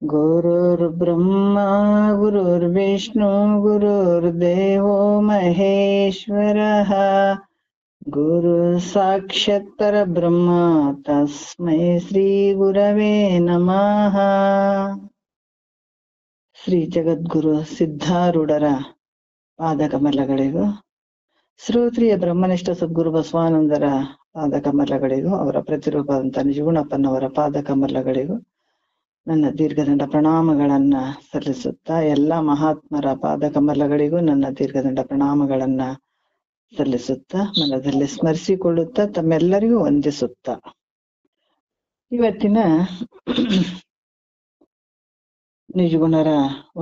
ಗುರುರ್ಬ್ರಹ್ಮ ಗುರುರ್ವಿಷ್ಣು ಗುರುರ್ದೇವೋ ಮಹೇಶ್ವರಃ ಗುರು ಸಾಕ್ಷಾತ್ ಪರಬ್ರಹ್ಮ ತಸ್ಮೈ ಶ್ರೀ ಗುರವೇ ನಮಃ. ಶ್ರೀ ಜಗದ್ಗುರು ಸಿದ್ಧಾರೂಢರ ಪಾದಕಮಲಗಳಿಗೂ, ಶ್ರೋತ್ರಿಯ ಬ್ರಹ್ಮನಿಷ್ಠ ಸದ್ಗುರು ಬಸವಾನಂದರ ಪಾದಕಮಲಗಳಿಗೂ, ಅವರ ಪ್ರತಿರೂಪದಂತ ನಿಜಗುಣಪ್ಪನವರ ಪಾದಕಮಲಗಳಿಗೂ ನನ್ನ ದೀರ್ಘದಂಡ ಪ್ರಣಾಮಗಳನ್ನ ಸಲ್ಲಿಸುತ್ತಾ, ಎಲ್ಲ ಮಹಾತ್ಮರ ಪಾದಕಮಲಗಳಿಗೂ ನನ್ನ ದೀರ್ಘದಂಡ ಪ್ರಣಾಮಗಳನ್ನ ಸಲ್ಲಿಸುತ್ತಾ, ಮನದಲ್ಲಿ ಸ್ಮರಿಸಿಕೊಳ್ಳುತ್ತಾ, ತಮ್ಮೆಲ್ಲರಿಗೂ ವಂದಿಸುತ್ತಾ, ಇವತ್ತಿನ ನಿಜಗುಣರ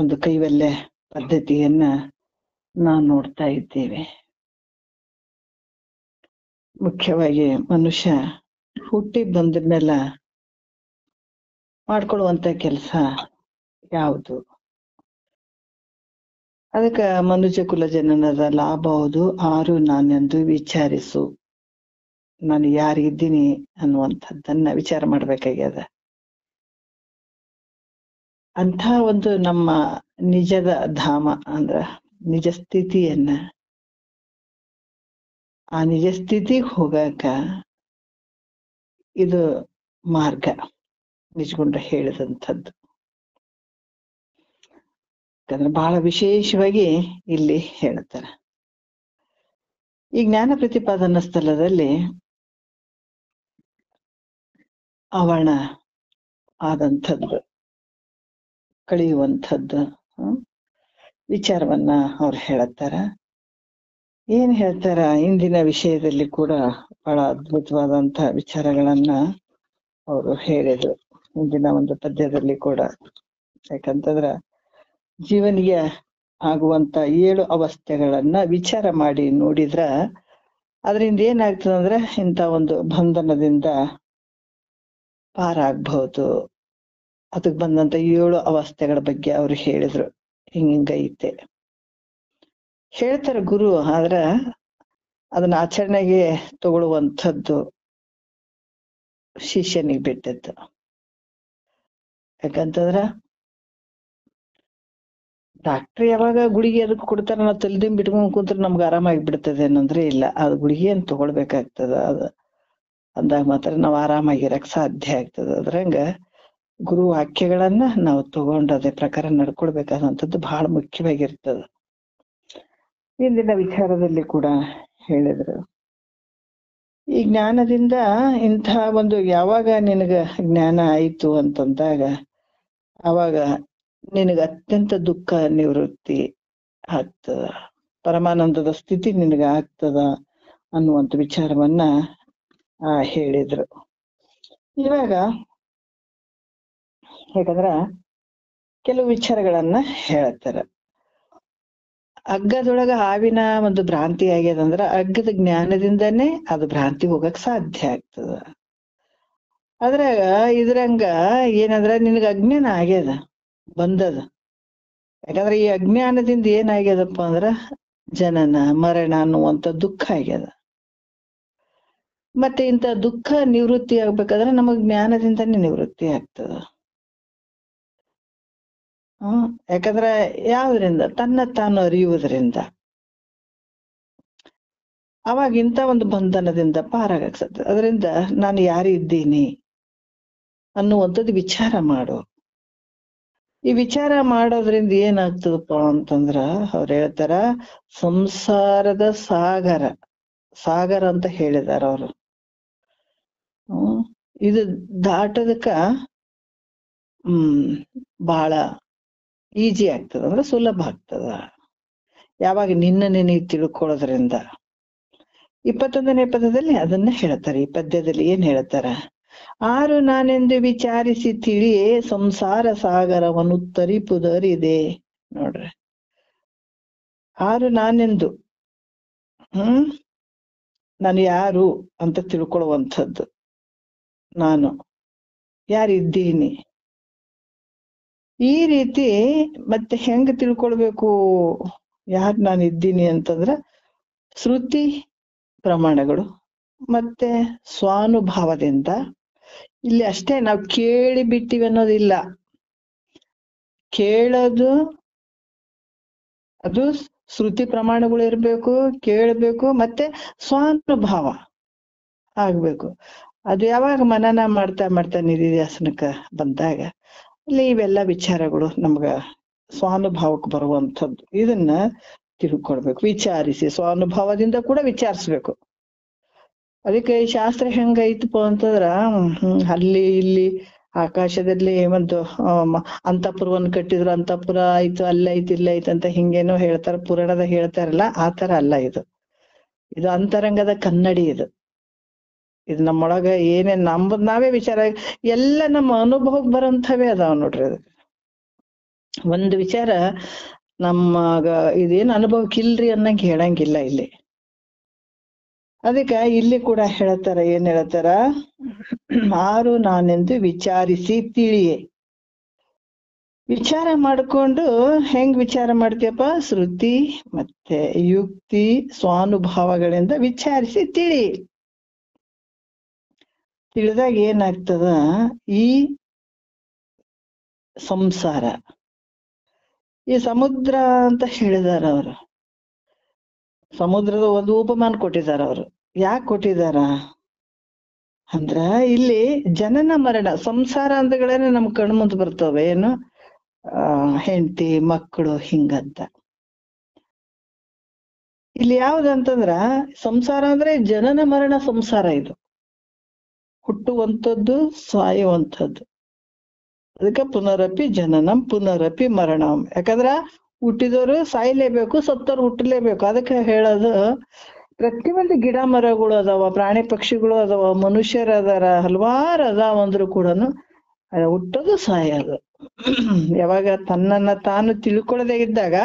ಒಂದು ಕೈವಲ್ಯ ಪದ್ಧತಿಯನ್ನ ನಾವು ನೋಡ್ತಾ ಇದ್ದೇವೆ. ಮುಖ್ಯವಾಗಿ ಮನುಷ್ಯ ಹುಟ್ಟಿ ಬಂದ ಮೇಲೆ ಮಾಡ್ಕೊಳ್ಳುವಂತ ಕೆಲಸ ಯಾವುದು? ಅದಕ್ಕ ಮನುಜ ಕುಲ ಜನನದ ಲಾಭ ಹೌದು, ಆರು ನಾನೆಂದು ವಿಚಾರಿಸು. ನಾನು ಯಾರಿದ್ದೀನಿ ಅನ್ನುವಂಥದ್ದನ್ನ ವಿಚಾರ ಮಾಡ್ಬೇಕಾಗ್ಯದ. ಅಂಥ ಒಂದು ನಮ್ಮ ನಿಜದ ಧಾಮ ಅಂದ್ರ ನಿಜ ಸ್ಥಿತಿಯನ್ನ, ಆ ನಿಜ ಸ್ಥಿತಿಗೆ ಹೋಗಾಕ ಇದು ಮಾರ್ಗ ನಿಜಗುಂಡ ಹೇಳಿದಂಥದ್ದು. ಯಾಕಂದ್ರೆ ಬಹಳ ವಿಶೇಷವಾಗಿ ಇಲ್ಲಿ ಹೇಳ್ತಾರೆ. ಈ ಜ್ಞಾನ ಪ್ರತಿಪಾದನಾ ಸ್ಥಳದಲ್ಲಿ ಅವರ್ಣ ಆದಂಥದ್ದು, ಕಳೆಯುವಂಥದ್ದು ವಿಚಾರವನ್ನ ಅವ್ರು ಹೇಳತ್ತಾರ. ಏನ್ ಹೇಳ್ತಾರ? ಇಂದಿನ ವಿಷಯದಲ್ಲಿ ಕೂಡ ಬಹಳ ಅದ್ಭುತವಾದಂತ ವಿಚಾರಗಳನ್ನ ಅವರು ಹೇಳಿದ್ರು ಇಂದಿನ ಒಂದು ಪದ್ಯದಲ್ಲಿ ಕೂಡ. ಯಾಕಂತಂದ್ರ ಜೀವನಿಗೆ ಆಗುವಂತ 7 ಅವಸ್ಥೆಗಳನ್ನ ವಿಚಾರ ಮಾಡಿ ನೋಡಿದ್ರ ಅದರಿಂದ ಏನಾಗ್ತದಂದ್ರೆ ಇಂಥ ಒಂದು ಬಂಧನದಿಂದ ಪಾರಾಗ್ಬಹುದು. ಅದಕ್ ಬಂದಂತ 7 ಅವಸ್ಥೆಗಳ ಬಗ್ಗೆ ಅವ್ರು ಹೇಳಿದ್ರು. ಹಿಂಗೈತೆ ಹೇಳ್ತಾರ ಗುರು. ಆದ್ರ ಅದನ್ನ ಆಚರಣೆಗೆ ತಗೊಳ್ಳುವಂಥದ್ದು ಶಿಷ್ಯನಿಗೆ ಬಿಟ್ಟದ್ದು. ಯಾಕಂತಂದ್ರ ಡಾಕ್ಟರ್ ಯಾವಾಗ ಗುಳಿಗೆ ಅದಕ್ಕೆ ಕೊಡ್ತಾರ, ನಾವು ತಲೆದಿಂಬ್ ಬಿಟ್ಕೊಂಡ್ ಕುಂತ್ರ ನಮ್ಗೆ ಆರಾಮಾಗಿ ಬಿಡ್ತದೆ ಅನ್ನಂದ್ರೆ ಇಲ್ಲ. ಅದು ಗುಳಿಗೆ ಏನ್ ತಗೊಳ್ಬೇಕಾಗ್ತದ. ಅದು ಅಂದಾಗ ಮಾತ್ರ ನಾವು ಆರಾಮಾಗಿರಕ್ ಸಾಧ್ಯ ಆಗ್ತದ. ಅದ್ರಂಗ ಗುರು ವಾಕ್ಯಗಳನ್ನ ನಾವು ತಗೊಂಡು ಅದೇ ಪ್ರಕಾರ ನಡ್ಕೊಳ್ಬೇಕಾದಂಥದ್ದು ಬಹಳ ಮುಖ್ಯವಾಗಿರ್ತದ. ಇಂದಿನ ವಿಚಾರದಲ್ಲಿ ಕೂಡ ಹೇಳಿದ್ರು, ಈ ಜ್ಞಾನದಿಂದ ಇಂಥ ಒಂದು ಯಾವಾಗ ನಿನಗ ಜ್ಞಾನ ಆಯ್ತು ಅಂತಂದಾಗ ಅವಾಗ ನಿನಗ ಅತ್ಯಂತ ದುಃಖ ನಿವೃತ್ತಿ ಆಗ್ತದ, ಪರಮಾನಂದದ ಸ್ಥಿತಿ ನಿನಗ ಆಗ್ತದ ಅನ್ನುವಂಥ ವಿಚಾರವನ್ನ ಹೇಳಿದ್ರು. ಇವಾಗ ಯಾಕಂದ್ರ ಕೆಲವು ವಿಚಾರಗಳನ್ನ ಹೇಳ್ತಾರ. ಹಗ್ಗದೊಳಗ ಹಾವಿನ ಒಂದು ಭ್ರಾಂತಿ ಆಗ್ಯದಂದ್ರ ಹಗ್ಗದ ಜ್ಞಾನದಿಂದನೇ ಅದು ಭ್ರಾಂತಿ ಹೋಗಕ್ ಸಾಧ್ಯ ಆಗ್ತದ. ಅದ್ರಾಗ ಇದ್ರಂಗ ಏನಂದ್ರ ನಿನಗ ಅಜ್ಞಾನ ಆಗ್ಯದ, ಬಂದದ. ಯಾಕಂದ್ರೆ ಈ ಅಜ್ಞಾನದಿಂದ ಏನಾಗ್ಯದಪ್ಪ ಅಂದ್ರ ಜನನ ಮರಣ ಅನ್ನುವಂತ ದುಃಖ ಆಗ್ಯದ. ಮತ್ತೆ ಇಂಥ ದುಃಖ ನಿವೃತ್ತಿ ಆಗ್ಬೇಕಾದ್ರೆ ನಮಗ್ ಜ್ಞಾನದಿಂದನೇ ನಿವೃತ್ತಿ ಆಗ್ತದ. ಯಾಕಂದ್ರ ಯಾವ್ದ್ರಿಂದ? ತನ್ನ ತಾನು ಅರಿಯುವುದರಿಂದ. ಅವಾಗ ಇಂಥ ಒಂದು ಬಂಧನದಿಂದ ಪಾರಾಗಕ್ ಸಾಧ್ಯ. ಅದರಿಂದ ನಾನು ಯಾರಿದ್ದೀನಿ ಅನ್ನುವಂಥದ್ದು ವಿಚಾರ ಮಾಡು. ಈ ವಿಚಾರ ಮಾಡೋದ್ರಿಂದ ಏನಾಗ್ತದಪ್ಪ ಅಂತಂದ್ರ ಅವ್ರು ಹೇಳ್ತಾರ, ಸಂಸಾರದ ಸಾಗರ ಅಂತ ಹೇಳಿದಾರ ಅವರು. ಇದು ದಾಟೋದಕ್ಕ ಬಹಳ ಈಜಿ ಆಗ್ತದ, ಅಂದ್ರೆ ಸುಲಭ ಆಗ್ತದ ಯಾವಾಗ ನಿನ್ನನ್ನೇ ನೀ ತಿಳ್ಕೊಳ್ಳೋದ್ರಿಂದ. 21ನೇ ಪದದಲ್ಲಿ ಅದನ್ನ ಹೇಳ್ತಾರೆ. ಈ ಪದ್ಯದಲ್ಲಿ ಏನ್ ಹೇಳ್ತಾರ? ಆರು ನಾನೆಂದು ವಿಚಾರಿಸಿ ತಿಳಿಯೇ ಸಂಸಾರ ಸಾಗರವನ್ನು ತರಿಪುದರಿದೆ. ನೋಡ್ರಿ, ಆರು ನಾನೆಂದು ನಾನು ಯಾರು ಅಂತ ತಿಳ್ಕೊಳ್ಳುವಂಥದ್ದು. ನಾನು ಯಾರಿದ್ದೀನಿ ಈ ರೀತಿ. ಮತ್ತೆ ಹೆಂಗ ತಿಳ್ಕೊಳ್ಬೇಕು ಯಾರು ನಾನು ಇದ್ದೀನಿ ಅಂತಂದ್ರ ಶ್ರುತಿ ಪ್ರಮಾಣಗಳು ಮತ್ತೆ ಸ್ವಾನುಭಾವದಿಂದ. ಇಲ್ಲಿ ಅಷ್ಟೇ ನಾವು ಕೇಳಿ ಬಿಟ್ಟಿವಿ ಅನ್ನೋದಿಲ್ಲ. ಕೇಳೋದು ಅದು ಶ್ರುತಿ ಪ್ರಮಾಣಗಳು ಇರ್ಬೇಕು, ಕೇಳಬೇಕು, ಮತ್ತೆ ಸ್ವಾನುಭಾವ ಆಗ್ಬೇಕು. ಅದು ಯಾವಾಗ ಮನನ ಮಾಡ್ತಾ ಮಾಡ್ತಾ ನಿಧಿಧ್ಯಾಸನಕ್ಕ ಬಂದಾಗ ಅಲ್ಲಿ ಇವೆಲ್ಲ ವಿಚಾರಗಳು ನಮ್ಗ ಸ್ವಾನುಭಾವಕ್ಕೆ ಬರುವಂಥದ್ದು. ಇದನ್ನ ತಿಳ್ಕೊಳ್ಬೇಕು, ವಿಚಾರಿಸಿ ಸ್ವಾನುಭಾವದಿಂದ ಕೂಡ ವಿಚಾರಿಸ್ಬೇಕು. ಅದಕ್ಕೆ ಈ ಶಾಸ್ತ್ರ ಹೆಂಗೈತಪ್ಪ ಅಂತಂದ್ರ ಅಲ್ಲಿ ಇಲ್ಲಿ ಆಕಾಶದಲ್ಲಿ ಒಂದು ಅಂತಃಪುರವನ್ನು ಕಟ್ಟಿದ್ರು, ಅಂತಃಪುರ ಆಯ್ತು, ಅಲ್ಲೈತು ಇಲ್ಲೈತು ಅಂತ ಹಿಂಗೇನೋ ಹೇಳ್ತಾರ, ಪುರಾಣದ ಹೇಳ್ತಾರಲ್ಲ, ಆ ತರ ಅಲ್ಲ ಇದು. ಇದು ಅಂತರಂಗದ ಕನ್ನಡಿ. ಇದು ನಮ್ಮೊಳಗ ಏನೇನ್ ನಮ್ದು ನಾವೇ ವಿಚಾರ ಎಲ್ಲ ನಮ್ಮ ಅನುಭವಕ್ಕೆ ಬರೋಂಥವೇ ಅದಾವ ನೋಡ್ರಿ. ಅದು ಒಂದು ವಿಚಾರ ನಮ್ಮಗ ಇದೇನ್ ಅನುಭವಕ್ಕಿಲ್ರಿ ಅನ್ನಂಗೆ ಹೇಳಂಗಿಲ್ಲ ಇಲ್ಲಿ. ಅದಕ್ಕ ಇಲ್ಲಿ ಕೂಡ ಹೇಳ್ತಾರ, ಏನ್ ಹೇಳ್ತಾರ, ಆರು ನಾನೆಂದು ವಿಚಾರಿಸಿ ತಿಳಿಯೇ. ವಿಚಾರ ಮಾಡ್ಕೊಂಡು ಹೆಂಗ್ ವಿಚಾರ ಮಾಡ್ತೀಯಪ್ಪ? ಶ್ರುತಿ ಮತ್ತೆ ಯುಕ್ತಿ ಸ್ವಾನುಭಾವಗಳಿಂದ ವಿಚಾರಿಸಿ ತಿಳಿ. ತಿಳಿದಾಗ ಏನಾಗ್ತದ, ಈ ಸಂಸಾರ ಈ ಸಮುದ್ರ ಅಂತ ಹೇಳಿದಾರ ಅವರು. ಸಮುದ್ರದ ಒಂದು ಉಪಮಾನ ಕೊಟ್ಟಿದಾರ ಅವರು. ಯಾಕೆ ಕೊಟ್ಟಿದಾರ ಅಂದ್ರ, ಇಲ್ಲಿ ಜನನ ಮರಣ ಸಂಸಾರ ಅಂದಗಳೇನೆ ನಮ್ ಕಣ್ ಮುಂದೆ ಬರ್ತವೆ. ಏನು ಹೆಂಡತಿ ಮಕ್ಕಳು ಹಿಂಗಂತ. ಇಲ್ಲಿ ಯಾವ್ದಂತಂದ್ರ ಸಂಸಾರ ಅಂದ್ರೆ ಜನನ ಮರಣ ಸಂಸಾರ. ಇದು ಹುಟ್ಟುವಂಥದ್ದು ಸಾಯುವಂಥದ್ದು. ಅದಕ್ಕೆ ಪುನರಪಿ ಜನನಂ ಪುನರಪಿ ಮರಣಂ. ಯಾಕಂದ್ರ ಹುಟ್ಟಿದವರು ಸಾಯ್ಲೇಬೇಕು, ಸತ್ತವ್ರು ಹುಟ್ಟಲೇಬೇಕು. ಅದಕ್ಕೆ ಹೇಳೋದು, ಪ್ರತಿಯೊಂದು ಗಿಡ ಮರಗಳು ಅದಾವ, ಪ್ರಾಣಿ ಪಕ್ಷಿಗಳು ಅದಾವ, ಮನುಷ್ಯರ ಅದಾರ, ಹಲವಾರು ಅದಾವ ಅಂದ್ರು ಕೂಡ ಹುಟ್ಟೋದು ಸಾಯೋದು. ಯಾವಾಗ ತನ್ನನ್ನ ತಾನು ತಿಳ್ಕೊಳ್ಳದೆ ಇದ್ದಾಗ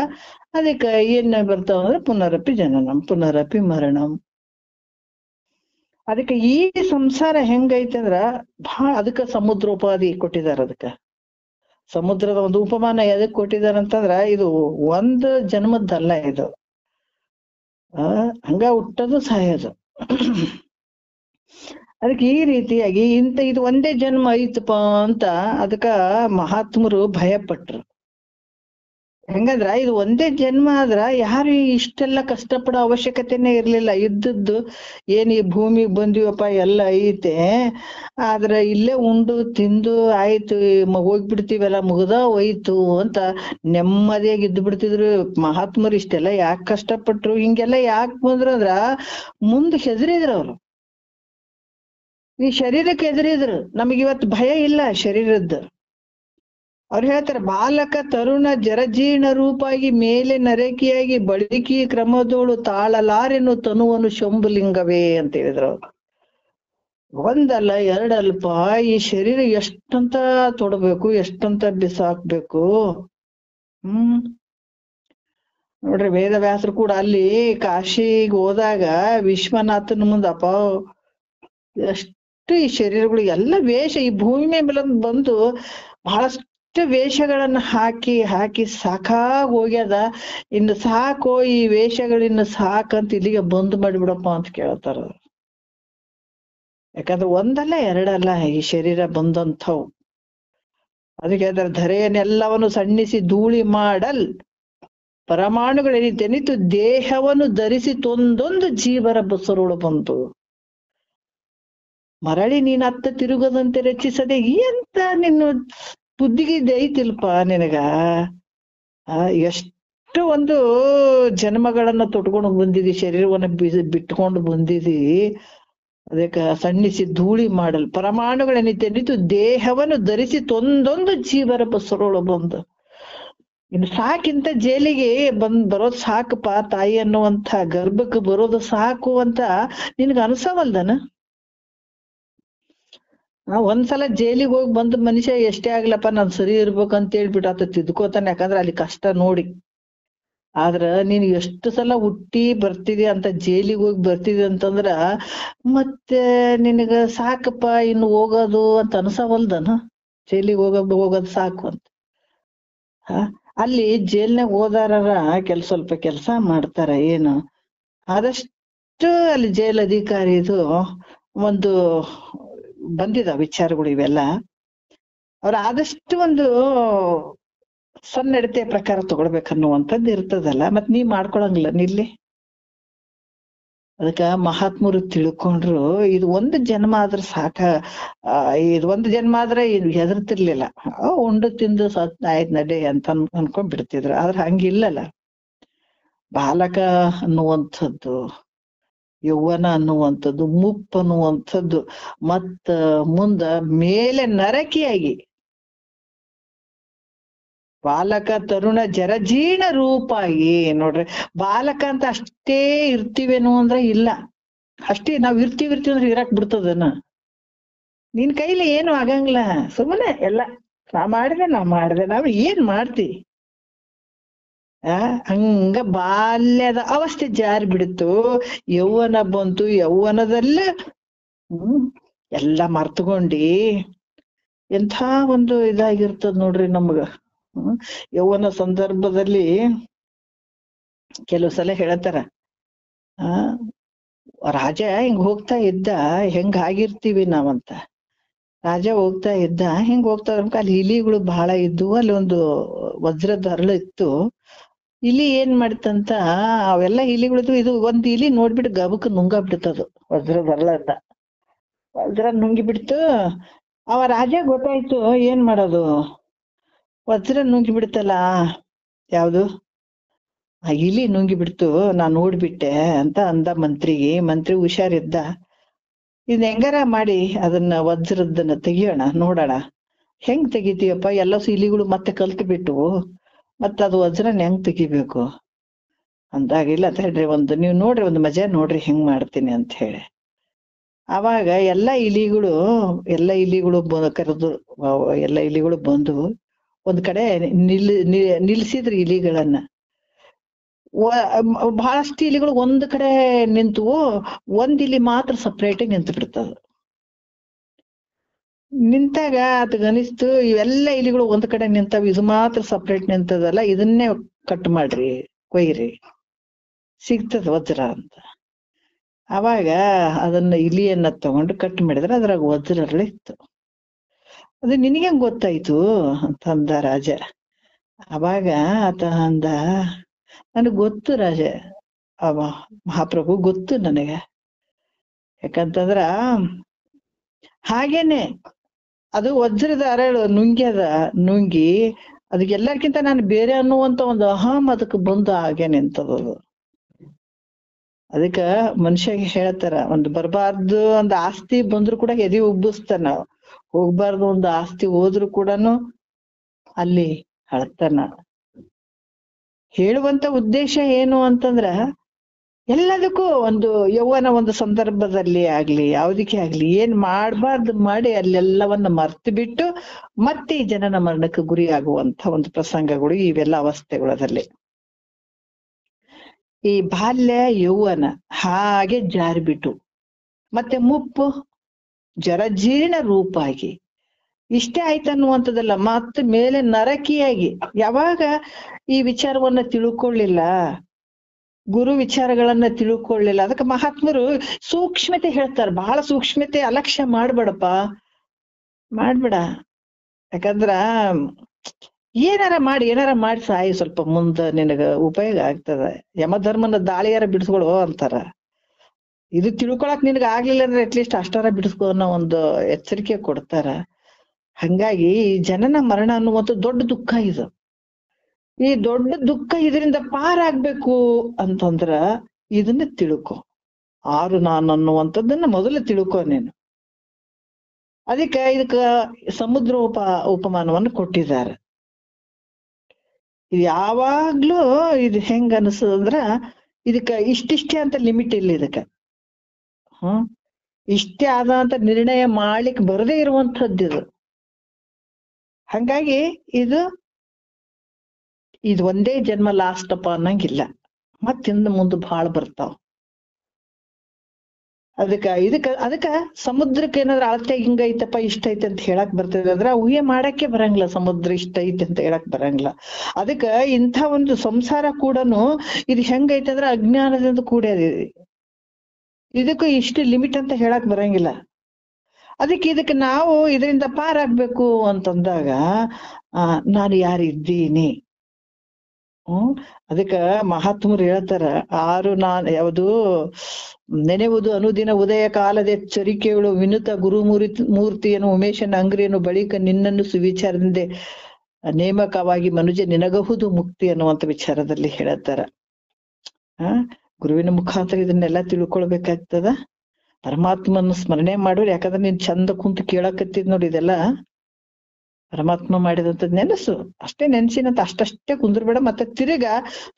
ಅದಕ್ಕೆ ಏನ್ ಬರ್ತಾವ ಅಂದ್ರೆ ಪುನರಪಿ ಜನನಂ ಪುನರಪಿ ಮರಣಂ. ಅದಕ್ಕೆ ಈ ಸಂಸಾರ ಹೆಂಗೈತೆ ಅಂದ್ರ ಅದಕ್ಕ ಸಮುದ್ರೋಪಾದಿ ಕೊಟ್ಟಿದಾರ. ಅದಕ್ಕ ಸಮುದ್ರದ ಒಂದು ಉಪಮಾನ ಎದಕ್ ಕೊಟ್ಟಿದಾರ ಅಂತಂದ್ರ, ಇದು ಒಂದು ಜನ್ಮದ್ದಲ್ಲ, ಇದು ಹಂಗ ಹುಟ್ಟೋದು ಸಾಯೋದು. ಅದಕ್ಕೆ ಈ ರೀತಿಯಾಗಿ ಇದು ಒಂದೇ ಜನ್ಮ ಐತಪ್ಪ ಅಂತ ಅದಕ್ಕ ಮಹಾತ್ಮರು ಭಯ ಪಟ್ರು. ಹೆಂಗಂದ್ರ ಇದು ಒಂದೇ ಜನ್ಮ ಆದ್ರ ಯಾರು ಇಷ್ಟೆಲ್ಲ ಕಷ್ಟಪಡೋ ಅವಶ್ಯಕತೆನೇ ಇರ್ಲಿಲ್ಲ. ಇದ್ದದ್ದು ಏನ್ ಈ ಭೂಮಿಗೆ ಬಂದಿವಪ್ಪ ಎಲ್ಲ ಐತೆ, ಆದ್ರ ಇಲ್ಲೇ ಉಂಡು ತಿಂದು ಆಯ್ತು ಹೋಗ್ಬಿಡ್ತೀವಲ್ಲ, ಮುಗ್ದ ಹೋಯ್ತು ಅಂತ ನೆಮ್ಮದಿಯಾಗಿ ಇದ್ದು ಬಿಡ್ತಿದ್ರು ಮಹಾತ್ಮರು. ಇಷ್ಟೆಲ್ಲ ಯಾಕೆ ಕಷ್ಟಪಟ್ರು, ಹಿಂಗೆಲ್ಲ ಯಾಕೆ ಬಂದ್ರು ಅಂದ್ರ ಮುಂದ್ ಹೆದರಿದ್ರು ಅವ್ರು. ಈ ಶರೀರಕ್ಕೆ ಹೆದರಿದ್ರು. ನಮಗಿವತ್ತು ಭಯ ಇಲ್ಲ ಶರೀರದ್ದು. ಅವ್ರು ಹೇಳ್ತಾರೆ, ಬಾಲಕ ತರುಣ ಜರಜೀರ್ಣ ರೂಪಾಗಿ ಮೇಲೆ ನರಕಿಯಾಗಿ ಬಳಿಕಿ ಕ್ರಮದೋಳು ತಾಳಲಾರೆನು ತನುವನು ಶಂಭುಲಿಂಗವೇ ಅಂತ ಹೇಳಿದ್ರು ಅವ್ರು. ಒಂದಲ್ಲ ಎರಡಲ್ಪ, ಈ ಶರೀರ ಎಷ್ಟಂತ ತೊಡಬೇಕು, ಎಷ್ಟಂತ ಬಿಸಾಕ್ಬೇಕು. ನೋಡ್ರಿ, ವೇದವ್ಯಾಸರು ಕೂಡ ಅಲ್ಲಿ ಕಾಶಿಗೆ ಹೋದಾಗ ವಿಶ್ವನಾಥನ ಮುಂದಪ್ಪ ಎಷ್ಟು ಈ ಶರೀರಗಳು ಎಲ್ಲ ವೇಷ, ಈ ಭೂಮಿ ಮೇಲೆ ಬಂದು ಬಹಳಷ್ಟು ವೇಷಗಳನ್ನ ಹಾಕಿ ಹಾಕಿ ಸಾಕಾಗ್ ಹೋಗ್ಯದ. ಇನ್ನು ಸಾಕೋ ಈ ವೇಷಗಳಿನ್ನ ಸಾಕಂತ ಇಲ್ಲಿಗೆ ಬಂದ್ ಮಾಡಿಬಿಡಪ್ಪ ಅಂತ ಕೇಳ್ತಾರ. ಯಾಕಂದ್ರೆ ಒಂದಲ್ಲ ಎರಡಲ್ಲ ಈ ಶರೀರ ಬಂದಂಥವು. ಅದಕ್ಕೆ ಅದರ ಧರೆಯನ್ನೆಲ್ಲವನ್ನು ಸಣ್ಣಿಸಿ ಧೂಳಿ ಮಾಡಲ್ ಪರಮಾಣುಗಳೆನಿತೆನಿತು ದೇಹವನ್ನು ಧರಿಸಿ ತೊಂದೊಂದು ಜೀವರ ಬಸರೋಳು ಬಂತು. ಮರಳಿ ನೀನ್ ಅತ್ತ ತಿರುಗದಂತೆ ರಚಿಸದೆ ಎಂತ ನಿನ್ನ ಬುದ್ಧಿಗಿದ್ದೆ ಐತಿಲ್ಪ ನಿನಗ. ಎಷ್ಟು ಒಂದು ಜನ್ಮಗಳನ್ನ ತೊಟ್ಕೊಂಡು ಬಂದಿದಿ, ಶರೀರವನ್ನ ಬಿಟ್ಕೊಂಡು ಬಂದಿದಿ. ಅದಕ್ಕೆ ಸಣ್ಣಿಸಿ ಧೂಳಿ ಮಾಡಲ್ ಪರಮಾಣುಗಳೇನಿತೆನಿತು ದೇಹವನ್ನು ಧರಿಸಿ ತೊಂದೊಂದು ಜೀವರ ಬಸರೋಳು ಬಂದು. ಇನ್ನು ಸಾಕಿಂತ ಜೈಲಿಗೆ ಬರೋದು ಸಾಕಪ್ಪ, ತಾಯಿ ಅನ್ನುವಂಥ ಗರ್ಭಕ್ಕೆ ಬರೋದು ಸಾಕು ಅಂತ ನಿನ್ಗ ಅನ್ಸವಲ್ದನ? ಒಂದ್ಸಲ ಜೈಲಿಗೆ ಹೋಗಿ ಬಂದ ಮನುಷ್ಯ ಎಷ್ಟೇ ಆಗ್ಲಪ್ಪ ನಾನ್ ಸರಿ ಇರ್ಬೇಕಂತ ಹೇಳ್ಬಿಟ್ಟು ಆತ ತಿದ್ಕೋತಾನೆ. ಯಾಕಂದ್ರೆ ಅಲ್ಲಿ ಕಷ್ಟ ನೋಡಿ. ಆದ್ರ ನೀನ್ ಎಷ್ಟು ಸಲ ಹುಟ್ಟಿ ಬರ್ತಿದಿ ಅಂತ ಜೈಲಿಗೆ ಹೋಗಿ ಬರ್ತಿದಿ ಅಂತಂದ್ರ ಮತ್ತೆ ನಿನಗ ಸಾಕಪ್ಪ ಇನ್ನು ಹೋಗೋದು ಅಂತ ಅನ್ಸವಲ್ದನ? ಜೈಲಿಗೆ ಹೋಗೋದು ಸಾಕು ಅಂತ. ಅಲ್ಲಿ ಜೈಲ್ನಾಗ ಹೋದಾರ ಸ್ವಲ್ಪ ಕೆಲ್ಸ ಮಾಡ್ತಾರ. ಏನು ಆದಷ್ಟು ಅಲ್ಲಿ ಜೈಲ್ ಅಧಿಕಾರಿದು ಒಂದು ಬಂದಿದ ವಿಚಾರಗಳು ಇವೆಲ್ಲ. ಅವ್ರ ಆದಷ್ಟು ಒಂದು ಸನ್ನಡತೆ ಪ್ರಕಾರ ತಗೊಳ್ಬೇಕನ್ನುವಂಥದ್ದು ಇರ್ತದಲ್ಲ, ಮತ್ ನೀ ಮಾಡ್ಕೊಳಂಗಿಲ್ಲ ನಿಲ್ಲಿ. ಅದಕ್ಕ ಮಹಾತ್ಮರು ತಿಳ್ಕೊಂಡ್ರು ಇದು ಒಂದು ಜನ್ಮ ಆದ್ರ ಸಾಕ, ಇದು ಒಂದು ಜನ್ಮ ಆದ್ರೆ ಹೆದರ್ತಿರ್ಲಿಲ್ಲ, ಉಂಡು ತಿಂದು ಸತ್ ಆಯ್ತ್ ನಡೆ ಅಂತ ಅನ್ಕೊಂಡ್ ಬಿಡ್ತಿದ್ರು. ಆದ್ರೆ ಹಂಗಿಲ್ಲಲ್ಲ. ಬಾಲಕ ಅನ್ನುವಂಥದ್ದು, ಯೌವನ ಅನ್ನುವಂಥದ್ದು, ಮುಪ್ಪ ಅನ್ನುವಂಥದ್ದು, ಮತ್ತ ಮುಂದ ಮೇಲೆ ನರಕಿಯಾಗಿ ಬಾಲಕ ತರುಣ ಜರಜೀರ್ಣ ರೂಪಾಗಿ ನೋಡ್ರಿ. ಬಾಲಕ ಅಂತ ಅಷ್ಟೇ ಇರ್ತೀವೇನೋ ಅಂದ್ರ ಇಲ್ಲ, ಅಷ್ಟೇ ನಾವ್ ಇರ್ತೀವಿ ಅಂದ್ರೆ ಇರಾಕ್ ಬಿಡ್ತದನ? ನಿನ್ ಕೈಲಿ ಏನು ಆಗಂಗಿಲ್ಲ. ಸುಮ್ಮನೆ ಎಲ್ಲ ನಾ ಮಾಡಿದೆ ನಾವ್ ಏನ್ ಮಾಡ್ತಿ? ಹಂಗ ಬಾಲ್ಯದ ಅವಸ್ಥೆ ಜಾರಿ ಬಿಡ್ತು, ಯೌವನ ಬಂತು, ಯೌವನದಲ್ಲೇ ಎಲ್ಲ ಮರ್ತುಕೊಂಡಿ ಎಂಥ ಒಂದು ಇದಾಗಿರ್ತದ ನೋಡ್ರಿ ನಮ್ಗ. ಯೌವನ ಸಂದರ್ಭದಲ್ಲಿ ಕೆಲವು ಸಲ ಹೇಳ್ತಾರ, ರಾಜ ಹಿಂಗ್ ಹೋಗ್ತಾ ಇದ್ದ, ಹೆಂಗ್ ಆಗಿರ್ತೀವಿ ನಾವಂತ. ರಾಜ ಹೋಗ್ತಾ ಇದ್ದ, ಹಿಂಗ್ ಹೋಗ್ತಾ ಅಲ್ಲಿ ಇಲಿಗಳು ಬಹಳ ಇದ್ವು. ಅಲ್ಲಿ ಒಂದು ವಜ್ರದ ಹರಳು ಇತ್ತು. ಇಲಿ ಏನ್ ಮಾಡ್ತಂತ, ಅವೆಲ್ಲ ಇಲಿಗಳಿದ್ವು. ಇದು ಒಂದ್ ಇಲಿ ನೋಡ್ಬಿಟ್ಟು ಗಬಕ್ ನುಂಗ ಬಿಡ್ತದು ವಜ್ರದ ಹರಳನ್ನ. ವಜ್ರ ನುಂಗಿ ಬಿಡ್ತು. ಅವ ರಾಜ ಗೊತ್ತಾಯ್ತು, ಏನ್ ಮಾಡೋದು, ವಜ್ರ ನುಂಗಿ ಬಿಡ್ತಲ್ಲ, ಯಾವ್ದು ಆ ಇಲಿ ನುಂಗಿ ಬಿಡ್ತು, ನಾನ್ ನೋಡ್ಬಿಟ್ಟೆ ಅಂತ ಅಂದ ಮಂತ್ರಿಗೆ. ಮಂತ್ರಿ ಹುಷಾರಿದ್ದ, ಇದ್ ಹೆಂಗಾರ ಮಾಡಿ ಅದನ್ನ ವಜ್ರದನ್ನ ತೆಗಿಯೋಣ, ನೋಡೋಣ ಹೆಂಗ್ ತೆಗಿತೀಯಪ್ಪ, ಎಲ್ಲ ಇಲಿಗಳು ಮತ್ತೆ ಕಲ್ತು ಬಿಟ್ಟವು, ಮತ್ತ ಅದು ವಜ್ರನ ಹೆಂಗ್ ತೆಗಿಬೇಕು ಅಂದಾಗಿಲ್ಲ ಅಂತ ಹೇಳ್ರಿ, ನೀವ್ ನೋಡ್ರಿ, ಒಂದು ಮಜಾ ನೋಡ್ರಿ ಹೆಂಗ್ ಮಾಡ್ತೀನಿ ಅಂತ ಹೇಳಿ. ಅವಾಗ ಎಲ್ಲ ಇಲಿಗಳು ಕರೆದು, ಎಲ್ಲ ಇಲಿಗಳು ಬಂದು ಒಂದ್ ಕಡೆ ನಿಲ್ಸಿದ್ರಿ ಇಲಿಗಳನ್ನ. ಬಹಳಷ್ಟು ಇಲಿಗಳು ಒಂದ್ ಕಡೆ ನಿಂತು, ಒಂದ್ ಇಲಿ ಮಾತ್ರ ಸಪ್ರೇಟ್ ನಿಂತು ಬಿಡ್ತದ. ನಿಂತಾಗ ಅನಿಸ್ತು, ಇವೆಲ್ಲ ಇಲಿಗಳು ಒಂದ್ ಕಡೆ ನಿಂತಾವ, ಇದು ಮಾತ್ರ ಸಪ್ರೇಟ್ ನಿಂತದಲ್ಲ, ಇದನ್ನೇ ಕಟ್ ಮಾಡ್ರಿ, ಕೊಯ್ರಿ, ಸಿಗ್ತದ ವಜ್ರ ಅಂತ. ಅವಾಗ ಅದನ್ನ ಇಲಿಯನ್ನ ತಗೊಂಡು ಕಟ್ ಮಾಡಿದ್ರೆ ಅದ್ರಾಗ ವಜ್ರ ಇತ್ತು. ಅದು ನಿನಗೇಂಗ್ ಗೊತ್ತಾಯ್ತು ಅಂತ ಅಂದ ರಾಜ. ಅವಾಗ ಆತ ಅಂದ, ನನಗ್ ಗೊತ್ತು ರಾಜ, ಮಹಾಪ್ರಭು ಗೊತ್ತು ನನಗ. ಯಾಕಂತಂದ್ರ ಹಾಗೇನೆ ಅದು ವಜ್ರದ ಅರಳು ನುಂಗಿ ಅದಕ್ಕೆಲ್ಲರ್ಕಿಂತ ನಾನು ಬೇರೆ ಅನ್ನುವಂತ ಒಂದು ಅಹಂ ಅದಕ್ಕೆ ಬಂದು ಹಾಗೇನೆ ಅಂತದದು. ಅದಕ್ಕ ಮನುಷ್ಯಗೆ ಹೇಳ್ತಾರ, ಒಂದು ಬರಬಾರ್ದು ಒಂದು ಆಸ್ತಿ ಬಂದ್ರು ಕೂಡ ಎದೆ ಉಬ್ಬಿಸ್ತಾನ, ಹೋಗ್ಬಾರ್ದು ಒಂದು ಆಸ್ತಿ ಹೋದ್ರು ಕೂಡನು ಅಲ್ಲಿ ಅಳ್ತಾನ. ಹೇಳುವಂತ ಉದ್ದೇಶ ಏನು ಅಂತಂದ್ರ, ಎಲ್ಲದಕ್ಕೂ ಒಂದು ಯೌವನ ಒಂದು ಸಂದರ್ಭದಲ್ಲಿ ಆಗ್ಲಿ, ಯಾವ್ದಕ್ಕೆ ಆಗ್ಲಿ, ಏನ್ ಮಾಡ್ಬಾರ್ದು ಮಾಡಿ ಅಲ್ಲೆಲ್ಲವನ್ನ ಮರ್ತು ಬಿಟ್ಟು ಮತ್ತೆ ಈ ಜನನ ಮರಣಕ್ಕೆ ಗುರಿ ಆಗುವಂತ ಒಂದು ಪ್ರಸಂಗಗಳು ಇವೆಲ್ಲ ಅವಸ್ಥೆಗಳಲ್ಲಿ. ಈ ಬಾಲ್ಯ ಯೌವನ ಹಾಗೆ ಜಾರಿಬಿಟ್ಟು ಮತ್ತೆ ಮುಪ್ಪು ಜರಜೀರ್ಣ ರೂಪಾಗಿ ಇಷ್ಟೇ ಆಯ್ತನ್ನುವಂಥದ್ದಲ್ಲ, ಮತ್ತೆ ಮೇಲೆ ನರಕಿಯಾಗಿ. ಯಾವಾಗ ಈ ವಿಚಾರವನ್ನ ತಿಳ್ಕೊಳ್ಳಿಲ್ಲ, ಗುರು ವಿಚಾರಗಳನ್ನ ತಿಳ್ಕೊಳ್ಳಿಲ್ಲ, ಅದಕ್ಕೆ ಮಹಾತ್ಮರು ಸೂಕ್ಷ್ಮತೆ ಹೇಳ್ತಾರ, ಬಹಳ ಸೂಕ್ಷ್ಮತೆ. ಅಲಕ್ಷ್ಯ ಮಾಡ್ಬೇಡಪ್ಪ, ಮಾಡ್ಬೇಡ. ಯಾಕಂದ್ರ ಏನಾರ ಮಾಡಿ ಸಾಯಿ, ಸ್ವಲ್ಪ ಮುಂದ ನಿನಗ ಉಪಯೋಗ ಆಗ್ತದ. ಯಮಧರ್ಮನ ದಾಳಿಯಾರ ಬಿಡಿಸ್ಕೊಳು ಅಂತಾರ. ಇದು ತಿಳ್ಕೊಳಕ್ ನಿನಗ ಆಗ್ಲಿಲ್ಲ ಅಂದ್ರೆ ಅಟ್ಲೀಸ್ಟ್ ಅಷ್ಟಾರ ಬಿಡಿಸ್ಕೊ ಅನ್ನೋ ಒಂದು ಎಚ್ಚರಿಕೆ ಕೊಡ್ತಾರ. ಹಂಗಾಗಿ ಈ ಜನನ ಮರಣ ಅನ್ನುವಂಥ ದೊಡ್ಡ ದುಃಖ ಇದು. ಈ ದೊಡ್ಡ ದುಃಖ ಇದರಿಂದ ಪಾರಾಗ್ಬೇಕು ಅಂತಂದ್ರ ಇದನ್ನ ತಿಳ್ಕೊ. ನಾನು ಅನ್ನುವಂಥದ್ದನ್ನ ಮೊದಲು ತಿಳ್ಕೊ ನೀನು. ಅದಕ್ಕೆ ಇದಕ್ಕ ಸಮುದ್ರ ಉಪಮಾನವನ್ನು ಕೊಟ್ಟಿದ್ದಾರೆ. ಇದು ಯಾವಾಗ್ಲೂ ಇದು ಹೆಂಗ ಅನಿಸ್ತದಂದ್ರ, ಇದಕ್ಕ ಇಷ್ಟಿಷ್ಟೇ ಅಂತ ಲಿಮಿಟ್ ಇಲ್ಲ ಇದಕ್ಕ. ಇಷ್ಟೇ ಆದ ಅಂತ ನಿರ್ಣಯ ಮಾಡ್ಲಿಕ್ಕೆ ಬರದೇ ಇರುವಂತಹದ್ದು ಇದು. ಹಂಗಾಗಿ ಇದು ಒಂದೇ ಜನ್ಮ ಲಾಸ್ಟ್ ಅಪ್ಪ ಅನ್ನಂಗಿಲ್ಲ, ಮತ್ತಿಂದ ಮುಂದೆ ಬಹಳ ಬರ್ತಾವ. ಅದಕ್ಕ ಸಮುದ್ರಕ್ಕೆ ಏನಾದ್ರ ಅಳತೆ ಹಿಂಗೈತಪ್ಪ ಇಷ್ಟ ಐತೆ ಅಂತ ಹೇಳಕ್ ಬರ್ತದೆ ಅಂದ್ರ ಊಹೆ ಮಾಡಕ್ಕೆ ಬರಂಗಿಲ್ಲ. ಸಮುದ್ರ ಇಷ್ಟ ಐತೆ ಅಂತ ಹೇಳಕ್ ಬರಂಗಿಲ್ಲ. ಅದಕ್ಕ ಇಂಥ ಒಂದು ಸಂಸಾರ ಕೂಡನು ಇದು ಹೆಂಗೈತೆ ಅಂದ್ರೆ ಅಜ್ಞಾನದಿಂದ ಕೂಡ್ಯದ. ಇದಕ್ಕೂ ಇಷ್ಟು ಲಿಮಿಟ್ ಅಂತ ಹೇಳಕ್ ಬರಂಗಿಲ್ಲ. ಇದಕ್ಕೆ ನಾವು ಇದರಿಂದ ಪಾರಾಗ್ಬೇಕು ಅಂತಂದಾಗ ನಾನು ಯಾರಿದ್ದೀನಿ. ಅದಕ್ಕ ಮಹಾತ್ಮರು ಹೇಳ್ತಾರ, ಯಾವುದು ನೆನೆಯುವುದು ಅನುದಿನ ಉದಯ ಕಾಲದ ಎಚ್ಚರಿಕೆಗಳು ವಿನುತ ಗುರು ಮೂರ್ತಿಯನ್ನು ಉಮೇಶನ ಅಂಗ್ರಿಯನ್ನು ಬಳಿಕ ನಿನ್ನನ್ನು ಸುವಿಚಾರದಿಂದ ನೇಮಕವಾಗಿ ಮನುಜ ನಿನಗಹುದು ಮುಕ್ತಿ ಅನ್ನುವಂತ ವಿಚಾರದಲ್ಲಿ ಹೇಳ್ತಾರ. ಗುರುವಿನ ಮುಖಾಂತರ ಇದನ್ನೆಲ್ಲ ತಿಳ್ಕೊಳ್ಬೇಕಾಗ್ತದ. ಪರಮಾತ್ಮನ ಸ್ಮರಣೆ ಮಾಡೋರು, ಯಾಕಂದ್ರೆ ನೀನ್ ಚಂದ ಕುಂತು ಕೇಳಕತ್ತಿದ್ ನೋಡಿ, ಇದೆಲ್ಲ ಪರಮಾತ್ಮ ಮಾಡಿದಂಥದ್ ನೆನಸು. ಅಷ್ಟೇ ನೆನ್ಸಿನಂತ ಅಷ್ಟೇ ಕುಂದ್ರಬೇಡ. ಮತ್ತೆ ತಿರುಗ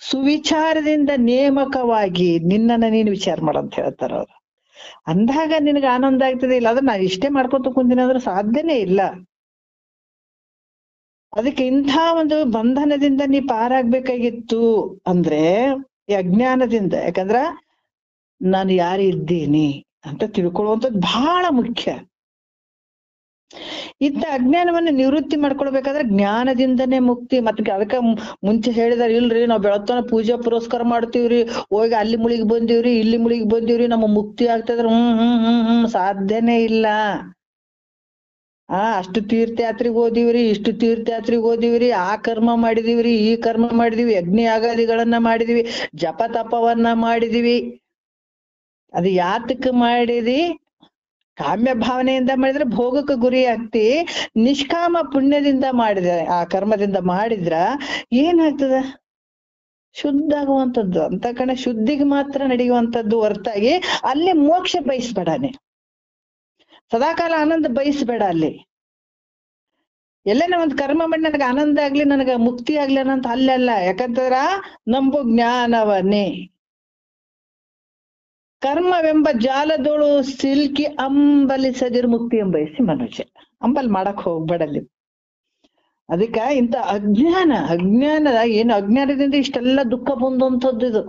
ಸುವಿಚಾರದಿಂದ ನೇಮಕವಾಗಿ ನಿನ್ನನ್ನ ನೀನು ವಿಚಾರ ಮಾಡಂತ ಹೇಳ್ತಾರ ಅವ್ರು. ಅಂದಾಗ ನಿನಗ ಆನಂದ ಆಗ್ತದೆ. ಇಲ್ಲ ಅಂದ್ರೆ ನಾನು ಇಷ್ಟೇ ಮಾಡ್ಕೊತ ಕುಂತೀನಿ ಅಂದ್ರೆ ಸಾಧ್ಯನೇ ಇಲ್ಲ. ಅದಕ್ಕೆ ಇಂಥ ಒಂದು ಬಂಧನದಿಂದ ನೀ ಪಾರಾಗ್ಬೇಕಾಗಿತ್ತು ಅಂದ್ರೆ ಈ ಅಜ್ಞಾನದಿಂದ. ಯಾಕಂದ್ರ ನಾನು ಯಾರಿದ್ದೀನಿ ಅಂತ ತಿಳ್ಕೊಳ್ಳುವಂಥದ್ದು ಬಹಳ ಮುಖ್ಯ. ಇಂಥ ಅಜ್ಞಾನವನ್ನ ನಿವೃತ್ತಿ ಮಾಡ್ಕೊಳ್ಬೇಕಾದ್ರೆ ಜ್ಞಾನದಿಂದನೇ ಮುಕ್ತಿ. ಮತ್ತೆ ಅದಕ್ಕ ಮುಂಚೆ ಹೇಳಿದಾರೆ, ಇಲ್ರಿ ನಾವ್ ಬೆಳತನ ಪೂಜೆ ಪುರಸ್ಕಾರ ಮಾಡ್ತೀವ್ರಿ, ಹೋಗಿ ಅಲ್ಲಿ ಮುಳಿಗ್ ಬಂದಿವ್ರಿ, ಇಲ್ಲಿ ಮುಳಿಗ್ ಬಂದಿವ್ರಿ, ನಮ್ಮ ಮುಕ್ತಿ ಆಗ್ತದ್ರ. ಸಾಧ್ಯನೇ ಇಲ್ಲ. ಅಷ್ಟು ತೀರ್ಥಯಾತ್ರೆಗೆ ಓದಿವ್ರಿ, ಇಷ್ಟು ತೀರ್ಥಯಾತ್ರೆಗೆ ಓದಿವ್ರಿ, ಆ ಕರ್ಮ ಮಾಡಿದಿವ್ರಿ, ಈ ಕರ್ಮ ಮಾಡಿದಿವಿ, ಯಜ್ಞ ಯಾಗಾದಿಗಳನ್ನ ಮಾಡಿದಿವಿ, ಜಪ ತಪವನ್ನ ಮಾಡಿದಿವಿ. ಅದು ಯಾತಕ್ ಮಾಡಿದಿ? ಕಾಮ್ಯ ಭಾವನೆಯಿಂದ ಮಾಡಿದ್ರೆ ಭೋಗಕ್ಕೆ ಗುರಿ ಆಗ್ತಿ. ನಿಷ್ಕಾಮ ಪುಣ್ಯದಿಂದ ಮಾಡಿದ್ರೆ, ಆ ಕರ್ಮದಿಂದ ಮಾಡಿದ್ರ ಏನಾಗ್ತದ? ಶುದ್ಧ ಆಗುವಂಥದ್ದು. ಅಂತ ಕಡೆ ಶುದ್ಧಿಗೆ ಮಾತ್ರ ನಡೆಯುವಂಥದ್ದು ಹೊರತಾಗಿ ಅಲ್ಲಿ ಮೋಕ್ಷ ಬಯಸ್ಬೇಡನೆ, ಸದಾಕಾಲ ಆನಂದ ಬಯಸ್ಬೇಡ. ಅಲ್ಲಿ ಎಲ್ಲೇನ ಒಂದ್ ಕರ್ಮ ಮಾಡಿ ನನಗೆ ಆನಂದ ಆಗ್ಲಿ, ನನಗ ಮುಕ್ತಿ ಆಗ್ಲಿ ಅನ್ನಂತ ಅಲ್ಲೆಲ್ಲ. ಯಾಕಂತಂದ್ರ ನಂಬು ಜ್ಞಾನವನ್ನೇ ಕರ್ಮವೆಂಬ ಜಾಲದೋಳು ಸಿಲ್ಕಿ ಅಂಬಲಿಸದಿರು ಮುಕ್ತಿ ಎಂಬಯಸಿ ಮನುಷ್ಯ. ಅಂಬಲ್ ಮಾಡಕ್ ಹೋಗ್ಬೇಡಲ್ಲಿ. ಅದಕ್ಕ ಇಂಥ ಅಜ್ಞಾನದ ಏನು ಅಜ್ಞಾನದಿಂದ ಇಷ್ಟೆಲ್ಲ ದುಃಖ ಬಂದಂಥದ್ದು. ಇದು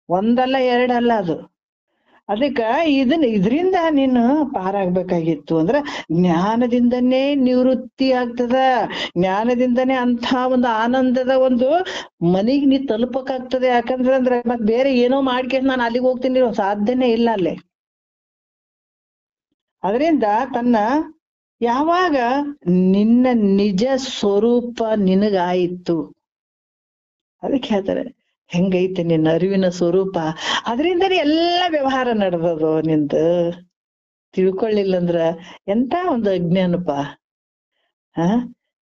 ಒಂದಲ್ಲ ಎರಡಲ್ಲ ಅದು. ಅದಕ್ಕ ಇದರಿಂದ ನೀನು ಪಾರಾಗ್ಬೇಕಾಗಿತ್ತು ಅಂದ್ರ ಜ್ಞಾನದಿಂದನೇ ನಿವೃತ್ತಿ ಆಗ್ತದ. ಜ್ಞಾನದಿಂದನೇ ಅಂಥ ಒಂದು ಆನಂದದ ಒಂದು ಮನಿಗ್ ನೀ ತಲುಪಕ್ಕಾಗ್ತದೆ. ಯಾಕಂದ್ರೆ ಮತ್ ಬೇರೆ ಏನೋ ಮಾಡ್ಕೊಂಡು ನಾನು ಅಲ್ಲಿಗೆ ಹೋಗ್ತೀನಿ, ಸಾಧ್ಯನೇ ಇಲ್ಲ ಅಲ್ಲಿ. ಅದರಿಂದ ತನ್ನ ಯಾವಾಗ ನಿನ್ನ ನಿಜ ಸ್ವರೂಪ ನಿನಗಾಯಿತು, ಅದಕ್ಕೆ ಹೇಳ್ತಾರೆ ಹೆಂಗೈತೆ ನಿನ್ನ ಅರಿವಿನ ಸ್ವರೂಪ, ಅದರಿಂದನೇ ಎಲ್ಲ ವ್ಯವಹಾರ ನಡೆದದು. ನಿಂದು ತಿಳ್ಕೊಳ್ಳಿಲ್ಲಂದ್ರ ಎಂತ ಒಂದು ಅಜ್ಞಾನಪ್ಪ.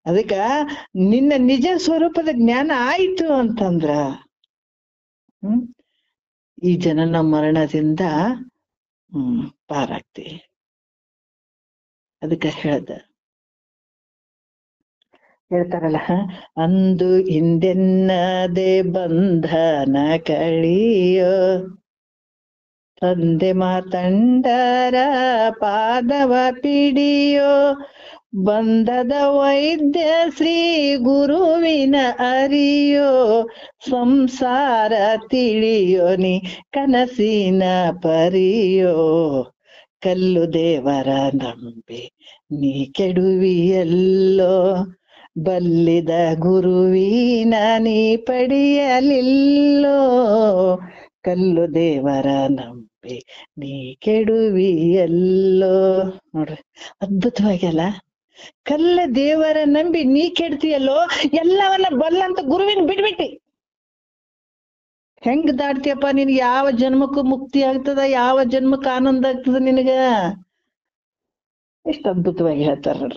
ಅದಕ್ಕ ನಿನ್ನ ನಿಜ ಸ್ವರೂಪದ ಜ್ಞಾನ ಆಯ್ತು ಅಂತಂದ್ರ ಈ ಜನನ ಮರಣದಿಂದ ಪಾರಾಗ್ತಿ. ಅದಕ್ಕ ಹೇಳ್ತಾರಲ್ಲ, ಅಂದು ಹಿಂದೆನ್ನದೆ ಬಂಧನ ಕಳಿಯೋ ತಂದೆ ಮಾತಂಡರ ಪಾದವ ಪಿಡಿಯೋ ಬಂಧದ ವೈದ್ಯ ಶ್ರೀ ಗುರುವಿನ ಅರಿಯೋ ಸಂಸಾರ ತಿಳಿಯೋ ನೀ ಕನಸಿನ ಪರಿಯೋ ಕಲ್ಲು ದೇವರ ನಂಬಿ ನೀ ಕೆಡುವಿಯಲ್ಲೋ ಬಲ್ಲಿದ ಗುರುವಿನ ನೀ ಪಡೆಯಲಿಲ್ಲೋ ಕಲ್ಲು ದೇವರ ನಂಬಿ ನೀ ಕೆಡುವಿಯಲ್ಲೋ. ನೋಡ್ರಿ ಅದ್ಭುತವಾಗ್ಯಲ್ಲ. ಕಲ್ಲ ದೇವರ ನಂಬಿ ನೀ ಕೆಡ್ತೀಯಲ್ಲೋ, ಎಲ್ಲವನ್ನ ಬಲ್ಲಂತ ಗುರುವಿನ ಬಿಡ್ಬಿಟ್ಟಿ. ಹೆಂಗ್ ದಾಟ್ತಿಯಪ್ಪ? ನಿನ್ಗೆ ಯಾವ ಜನ್ಮಕ್ಕೂ ಮುಕ್ತಿ ಆಗ್ತದ, ಯಾವ ಜನ್ಮಕ್ಕೆ ಆನಂದ ಆಗ್ತದ ನಿನಗ? ಎಷ್ಟು ಅದ್ಭುತವಾಗಿ ಹೇಳ್ತಾರ.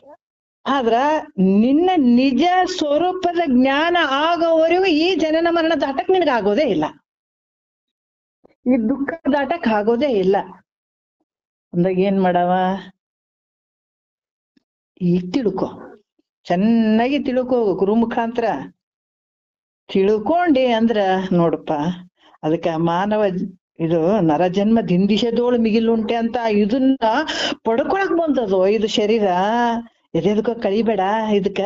ಆದ್ರ ನಿನ್ನ ನಿಜ ಸ್ವರೂಪದ ಜ್ಞಾನ ಆಗೋವರೆಗೂ ಈ ಜನನ ಮರಣ ದಾಟಕ್ ನಿನಗ ಆಗೋದೇ ಇಲ್ಲ, ಈ ದುಃಖ ದಾಟಕ್ ಆಗೋದೇ ಇಲ್ಲ. ಅಂದಾಗ ಏನ್ ಮಾಡವ? ಈಗ ತಿಳ್ಕೊ, ಚೆನ್ನಾಗಿ ತಿಳ್ಕೊ. ಗುರು ಮುಖಾಂತರ ತಿಳ್ಕೊಂಡಿ ಅಂದ್ರ ನೋಡಪ್ಪ, ಅದಕ್ಕ ಮಾನವ ಇದು ನರಜನ್ಮ ದಿಂದಿಸದೋಳು ಮಿಗಿಲುಂಟೆ ಅಂತ ಇದನ್ನ ಪಡ್ಕೊಳಕ್ ಬಂದದು. ಇದು ಶರೀರ ಎದೆದಕ್ಕ ಕಳಿಬೇಡ, ಇದಕ್ಕ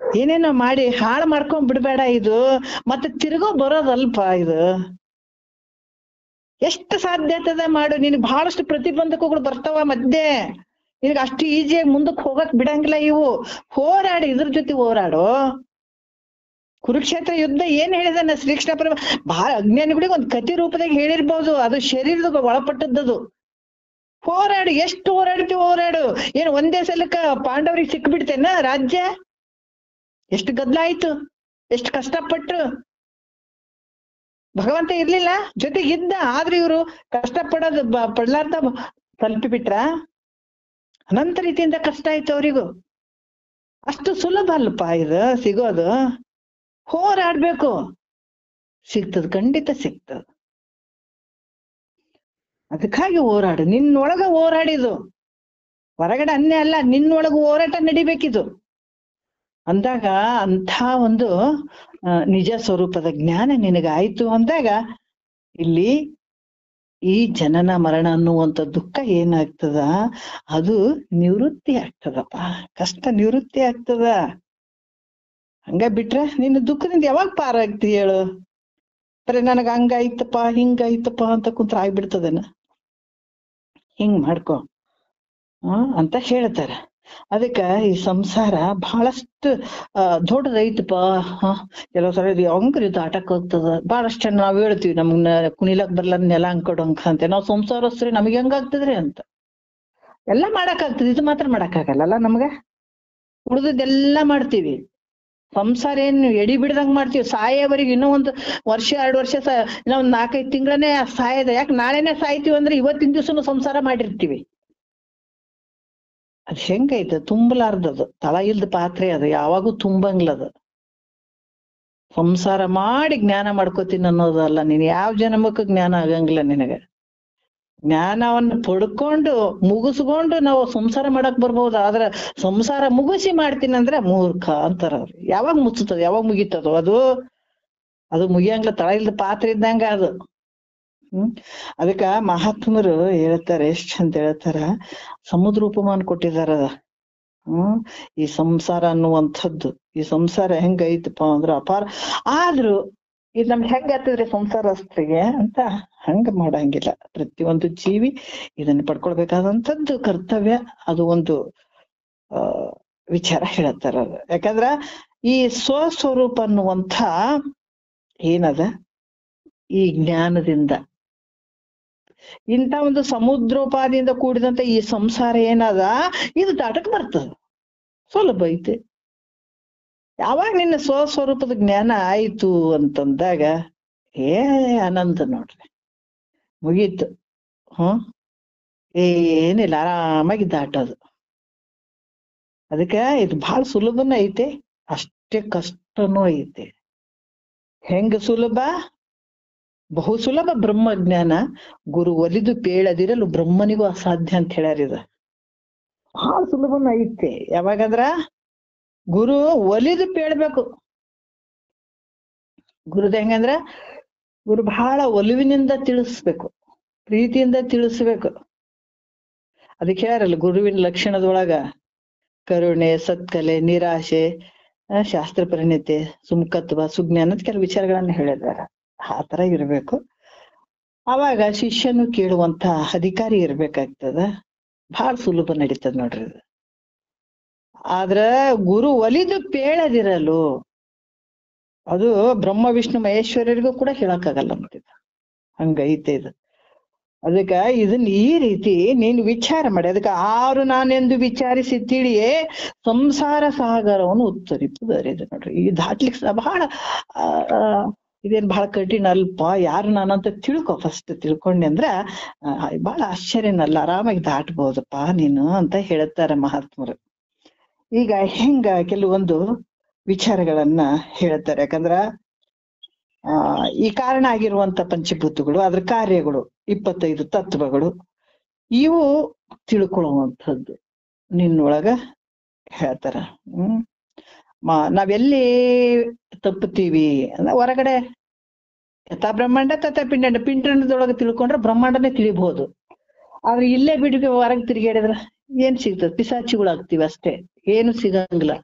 ಏನೇನೋ ಮಾಡಿ ಹಾಳು ಮಾಡ್ಕೊಂಡ್ ಬಿಡ್ಬೇಡ. ಇದು ಮತ್ತೆ ತಿರ್ಗೋ ಬರೋದಲ್ಪ. ಇದು ಎಷ್ಟು ಸಾಧ್ಯತೆ ಮಾಡು. ನಿನಗ್ ಬಹಳಷ್ಟು ಪ್ರತಿಬಂಧಕಗಳು ಬರ್ತಾವ ಮಧ್ಯೆ. ನಿನಗ ಅಷ್ಟು ಈಜಿಯಾಗಿ ಮುಂದಕ್ಕೆ ಹೋಗಕ್ ಬಿಡಂಗಿಲ್ಲ ಇವು. ಹೋರಾಡಿ, ಇದ್ರ ಜೊತೆ ಹೋರಾಡು. ಕುರುಕ್ಷೇತ್ರ ಯುದ್ಧ ಏನ್ ಹೇಳಿದಾನ ಶ್ರೀಕೃಷ್ಣ ಬಹಳ ಅಜ್ಞಾನಿಗಳಿಗೆ ಒಂದ್ ಕಥೆ ರೂಪದಾಗ ಹೇಳಿರ್ಬೋದು. ಅದು ಶರೀರದ ಒಳಪಟ್ಟದ್ದು. ಹೋರಾಡು, ಎಷ್ಟು ಹೋರಾಡ್ತೀವಿ ಹೋರಾಡು. ಏನ್ ಒಂದೇ ಸಲಕ್ಕ ಪಾಂಡವರಿಗೆ ಸಿಕ್ಬಿಡ್ತೇನ ರಾಜ್ಯ? ಎಷ್ಟು ಗದ್ದಲ ಆಯ್ತು, ಎಷ್ಟು ಕಷ್ಟಪಟ್ಟು. ಭಗವಂತ ಇರ್ಲಿಲ್ಲ, ಜೊತೆಗಿದ್ದ, ಆದ್ರೆ ಇವ್ರು ಕಷ್ಟಪಡೋದು ಪಡ್ಲಾರ್ದ ತಲುಪಿ ಬಿಟ್ರ. ಅನಂತ ರೀತಿಯಿಂದ ಕಷ್ಟ ಆಯ್ತು ಅವರಿಗೂ. ಅಷ್ಟು ಸುಲಭ ಅಲ್ಪ ಇದು ಸಿಗೋದು. ಹೋರಾಡ್ಬೇಕು, ಸಿಗ್ತದ, ಖಂಡಿತ ಸಿಗ್ತದ. ಅದಕ್ಕಾಗಿ ಹೋರಾಡು. ನಿನ್ನೊಳಗ ಹೋರಾಡಿದು, ಹೊರಗಡೆ ಅನ್ನೇ ಅಲ್ಲ, ನಿನ್ನೊಳಗ ಹೋರಾಟ ನಡಿಬೇಕಿದು. ಅಂದಾಗ ಅಂಥ ಒಂದು ನಿಜ ಸ್ವರೂಪದ ಜ್ಞಾನ ನಿನಗಾಯ್ತು ಅಂದಾಗ ಇಲ್ಲಿ ಈ ಜನನ ಮರಣ ಅನ್ನುವಂಥ ದುಃಖ ಏನಾಗ್ತದ, ಅದು ನಿವೃತ್ತಿ ಆಗ್ತದಪ್ಪ. ಕಷ್ಟ ನಿವೃತ್ತಿ ಆಗ್ತದ. ಹಂಗ ಬಿಟ್ರೆ ನಿನ್ನ ದುಃಖದಿಂದ ಯಾವಾಗ ಪಾರಾಗ್ತಿ ಹೇಳು? ಬರೀ ನನಗ ಹಂಗಾಯ್ತಪ್ಪ ಹಿಂಗಾಯ್ತಪ್ಪ ಅಂತ ಕುಂತ್ರ ಆಗ್ಬಿಡ್ತದೇನ? ಹಿಂಗ್ ಮಾಡ್ಕೊ ಅಂತ ಹೇಳ್ತಾರ. ಅದಕ್ಕ ಈ ಸಂಸಾರ ಬಹಳಷ್ಟು ದೊಡ್ಡದೈತಪ್ಪ. ಕೆಲವು ಸಲ ಅಂಕ್ರಿ ದಾಟಕ್ ಹೋಗ್ತದ. ಬಹಳಷ್ಟು ಜನ ನಾವ್ ಹೇಳ್ತೀವಿ, ನಮ್ನ ಕುಣಿಲಕ್ ಬರ್ಲ ನೆಲ ಅಂಕೊಡಂಕ ಅಂತ. ನಾವ್ ಸಂಸಾರಸ್ತ್ರಿ ನಮಗ್ ಹೆಂಗಾಗ್ತದ್ರಿ ಅಂತ. ಎಲ್ಲ ಮಾಡಕ್ ಆಗ್ತದೆ, ಇದು ಮಾತ್ರ ಮಾಡಕ್ ಆಗಲ್ಲ ನಮ್ಗ. ಉಳಿದದ್ದೆಲ್ಲಾ ಮಾಡ್ತೀವಿ. ಸಂಸಾರ ಏನು ಎಡಿ ಬಿಡ್ದಂಗ್ ಮಾಡ್ತೀವಿ. ಸಾಯೋವರೆಗೆ ಇನ್ನೂ 1 ವರ್ಷ 2 ವರ್ಷ ಇನ್ನೂ 4-5 ತಿಂಗಳನ್ನೇ ಸಾಯದ. ಯಾಕೆ ನಾಳೆನೆ ಸಾಯ್ತೀವಿ ಅಂದ್ರೆ ಇವತ್ತಿನ ದಿವ್ಸನು ಸಂಸಾರ ಮಾಡಿರ್ತೀವಿ. ಅದ್ ಹೆಂಗೈತೆ? ತುಂಬಲಾರ್ದದು, ತಳ ಇಲ್ದ ಪಾತ್ರೆ ಅದು, ಯಾವಾಗೂ ತುಂಬಂಗ್ಲದು. ಸಂಸಾರ ಮಾಡಿ ಜ್ಞಾನ ಮಾಡ್ಕೋತೀನಿ ಅನ್ನೋದಲ್ಲ. ನೀನ್ ಯಾವ ಜನ್ಮಕ್ಕೂ ಜ್ಞಾನ ಆಗಂಗಿಲ್ಲ ನಿನಗ. ಜ್ಞಾನವನ್ನ ಪಡ್ಕೊಂಡು ಮುಗಿಸ್ಕೊಂಡು ನಾವು ಸಂಸಾರ ಮಾಡಕ್ ಬರ್ಬೋದು. ಆದ್ರ ಸಂಸಾರ ಮುಗಿಸಿ ಮಾಡ್ತೀನಿ ಅಂದ್ರೆ ಮೂರ್ಖ ಅಂತಾರ ಅವ್ರು. ಯಾವಾಗ ಮುಚ್ಚುತ್ತದ, ಯಾವಾಗ ಮುಗಿತದೋ ಅದು ಮುಗಿಯಂಗ್ಲ, ತಳ ಇಲ್ದ ಪಾತ್ರೆ ಇದ್ದಂಗ ಅದು. ಅದಕ್ಕ ಮಹಾತ್ಮರು ಹೇಳ್ತಾರೆ, ಎಷ್ಟ್ ಅಂತ ಹೇಳ್ತಾರ. ಸಮುದ್ರ ಉಪಮಾನ ಕೊಟ್ಟಿದಾರ. ಈ ಸಂಸಾರ ಅನ್ನುವಂಥದ್ದು, ಈ ಸಂಸಾರ ಹೆಂಗೈತಪ್ಪ ಅಂದ್ರ ಅಪಾರ. ಆದ್ರೂ ಇದು ನಮ್ಗೆ ಹೆಂಗ ಆಗ್ತದ್ರಿ ಸಂಸಾರಸ್ಥರಿಗೆ ಅಂತ? ಹಂಗ ಮಾಡಂಗಿಲ್ಲ. ಪ್ರತಿಯೊಂದು ಜೀವಿ ಇದನ್ನ ಪಡ್ಕೊಳ್ಬೇಕಾದಂಥದ್ದು ಕರ್ತವ್ಯ. ಅದು ಒಂದು ವಿಚಾರ ಹೇಳ್ತಾರ ಅದು. ಯಾಕಂದ್ರ ಈ ಸ್ವಸ್ವರೂಪ ಅನ್ನುವಂಥ ಏನದ, ಈ ಜ್ಞಾನದಿಂದ, ಇಂಥ ಒಂದು ಸಮುದ್ರೋಪಾದಿಯಿಂದ ಕೂಡಿದಂತ ಈ ಸಂಸಾರ ಏನದ, ಇದು ದಾಟಕ್ ಬರ್ತದ, ಸುಲಭ ಐತೆ. ಯಾವಾಗ ನಿನ್ನ ಸ್ವಸ್ವರೂಪದ ಜ್ಞಾನ ಆಯ್ತು ಅಂತಂದಾಗ ಆನಂದ ನೋಡ್ರಿ, ಮುಗೀತು. ಏನಿಲ್ಲ, ಆರಾಮಾಗಿ ದಾಟೋದು. ಅದಕ್ಕೆ ಇದು ಬಹಳ ಸುಲಭನೂ ಐತೆ, ಅಷ್ಟೇ ಕಷ್ಟನೂ ಐತೆ. ಹೆಂಗ ಸುಲಭ? ಬಹು ಸುಲಭ ಬ್ರಹ್ಮಜ್ಞಾನ. ಗುರು ಒಲಿದು ಪೇಳದಿರಲು ಬ್ರಹ್ಮನಿಗೂ ಅಸಾಧ್ಯ ಅಂತ ಹೇಳ್ಯಾರಿದ. ಬಹಳ ಸುಲಭನ ಐತೆ. ಯಾವಾಗಂದ್ರ ಗುರು ಒಲಿದು ಪೇಳ್ಬೇಕು. ಗುರುದ ಹೆಂಗಂದ್ರ ಗುರು ಬಹಳ ಒಲಿವಿನಿಂದ ತಿಳಿಸ್ಬೇಕು, ಪ್ರೀತಿಯಿಂದ ತಿಳಿಸ್ಬೇಕು. ಅದಕ್ಕೆ ಹೇಳ್ಯಾರಲ್ಲ, ಗುರುವಿನ ಲಕ್ಷಣದೊಳಗ ಕರುಣೆ, ಸತ್ಕಲೆ, ನಿರಾಶೆ, ಶಾಸ್ತ್ರ ಪರಿಣತೆ, ಸುಮುಖತ್ವ, ಸುಜ್ಞಾನದ ಕೆಲವು ವಿಚಾರಗಳನ್ನ ಹೇಳಿದಾರ. ಆ ತರ ಇರ್ಬೇಕು. ಅವಾಗ ಶಿಷ್ಯನು ಕೇಳುವಂತ ಅಧಿಕಾರಿ ಇರ್ಬೇಕಾಗ್ತದ. ಬಹಳ ಸುಲಭ ನಡೀತದ ನೋಡ್ರಿ ಇದು. ಆದ್ರ ಗುರು ಒಲಿದು ಪೇಳದಿರಲು, ಅದು ಬ್ರಹ್ಮ ವಿಷ್ಣು ಮಹೇಶ್ವರರಿಗೂ ಕೂಡ ಹೇಳಕ್ಕಾಗಲ್ಲ ಅಂತಿದ. ಹಂಗೈತೆ ಇದು. ಅದಕ್ಕ ಇದನ್ನ ಈ ರೀತಿ ನೀನು ವಿಚಾರ ಮಾಡಿ. ಅದಕ್ಕೆ ಆರು ನಾನೆಂದು ವಿಚಾರಿಸಿ ತಿಳಿಯೇ ಸಂಸಾರ ಸಾಗರವನ್ನು ಉತ್ತರಿಸುವುದರೆ. ಇದು ನೋಡ್ರಿ, ಈ ದಾಟ್ಲಿಕ್ಕೆ ಬಹಳ ಇದೇನ್ ಬಹಳ ಕಠಿಣ ಅಲ್ಪ. ಯಾರು ನಾನಂತ ತಿಳ್ಕೊ. ಫಸ್ಟ್ ತಿಳ್ಕೊಂಡೆ ಅಂದ್ರ ಬಹಳ ಆಶ್ಚರ್ಯನಲ್ಲ, ಆರಾಮಾಗಿ ದಾಟ್ಬೋದಪ್ಪ ನೀನು ಅಂತ ಹೇಳ್ತಾರ ಮಹಾತ್ಮರು. ಈಗ ಹೆಂಗ ಕೆಲವೊಂದು ವಿಚಾರಗಳನ್ನ ಹೇಳ್ತಾರೆ. ಯಾಕಂದ್ರ ಈ ಕಾರಣ ಆಗಿರುವಂತ ಪಂಚಭೂತಗಳು, ಅದ್ರ ಕಾರ್ಯಗಳು, 25 ತತ್ವಗಳು, ಇವು ತಿಳ್ಕೊಳ್ಳುವಂಥದ್ದು ನಿನ್ನೊಳಗ ಹೇಳ್ತಾರ. ನಾವೆಲ್ಲಿ ತಪ್ಪುತ್ತೀವಿ ಅಂದ್ರೆ ಹೊರಗಡೆ ಯಥಾ ಬ್ರಹ್ಮಾಂಡ ತಥಾ ಪಿಂಡ, ಪಿಂಡದೊಳಗೆ ತಿಳ್ಕೊಂಡ್ರೆ ಬ್ರಹ್ಮಾಂಡನೇ ತಿಳಿಬಹುದು. ಆದ್ರೆ ಇಲ್ಲೇ ಬಿಟ್ಟು ಹೊರಗೆ ತಿರುಗಾಡಿದ್ರ ಏನ್ ಸಿಗ್ತದ? ಪಿಸಾಚಿಗಳಾಗ್ತಿವಿ ಅಷ್ಟೇ, ಏನು ಸಿಗಂಗಿಲ್ಲ.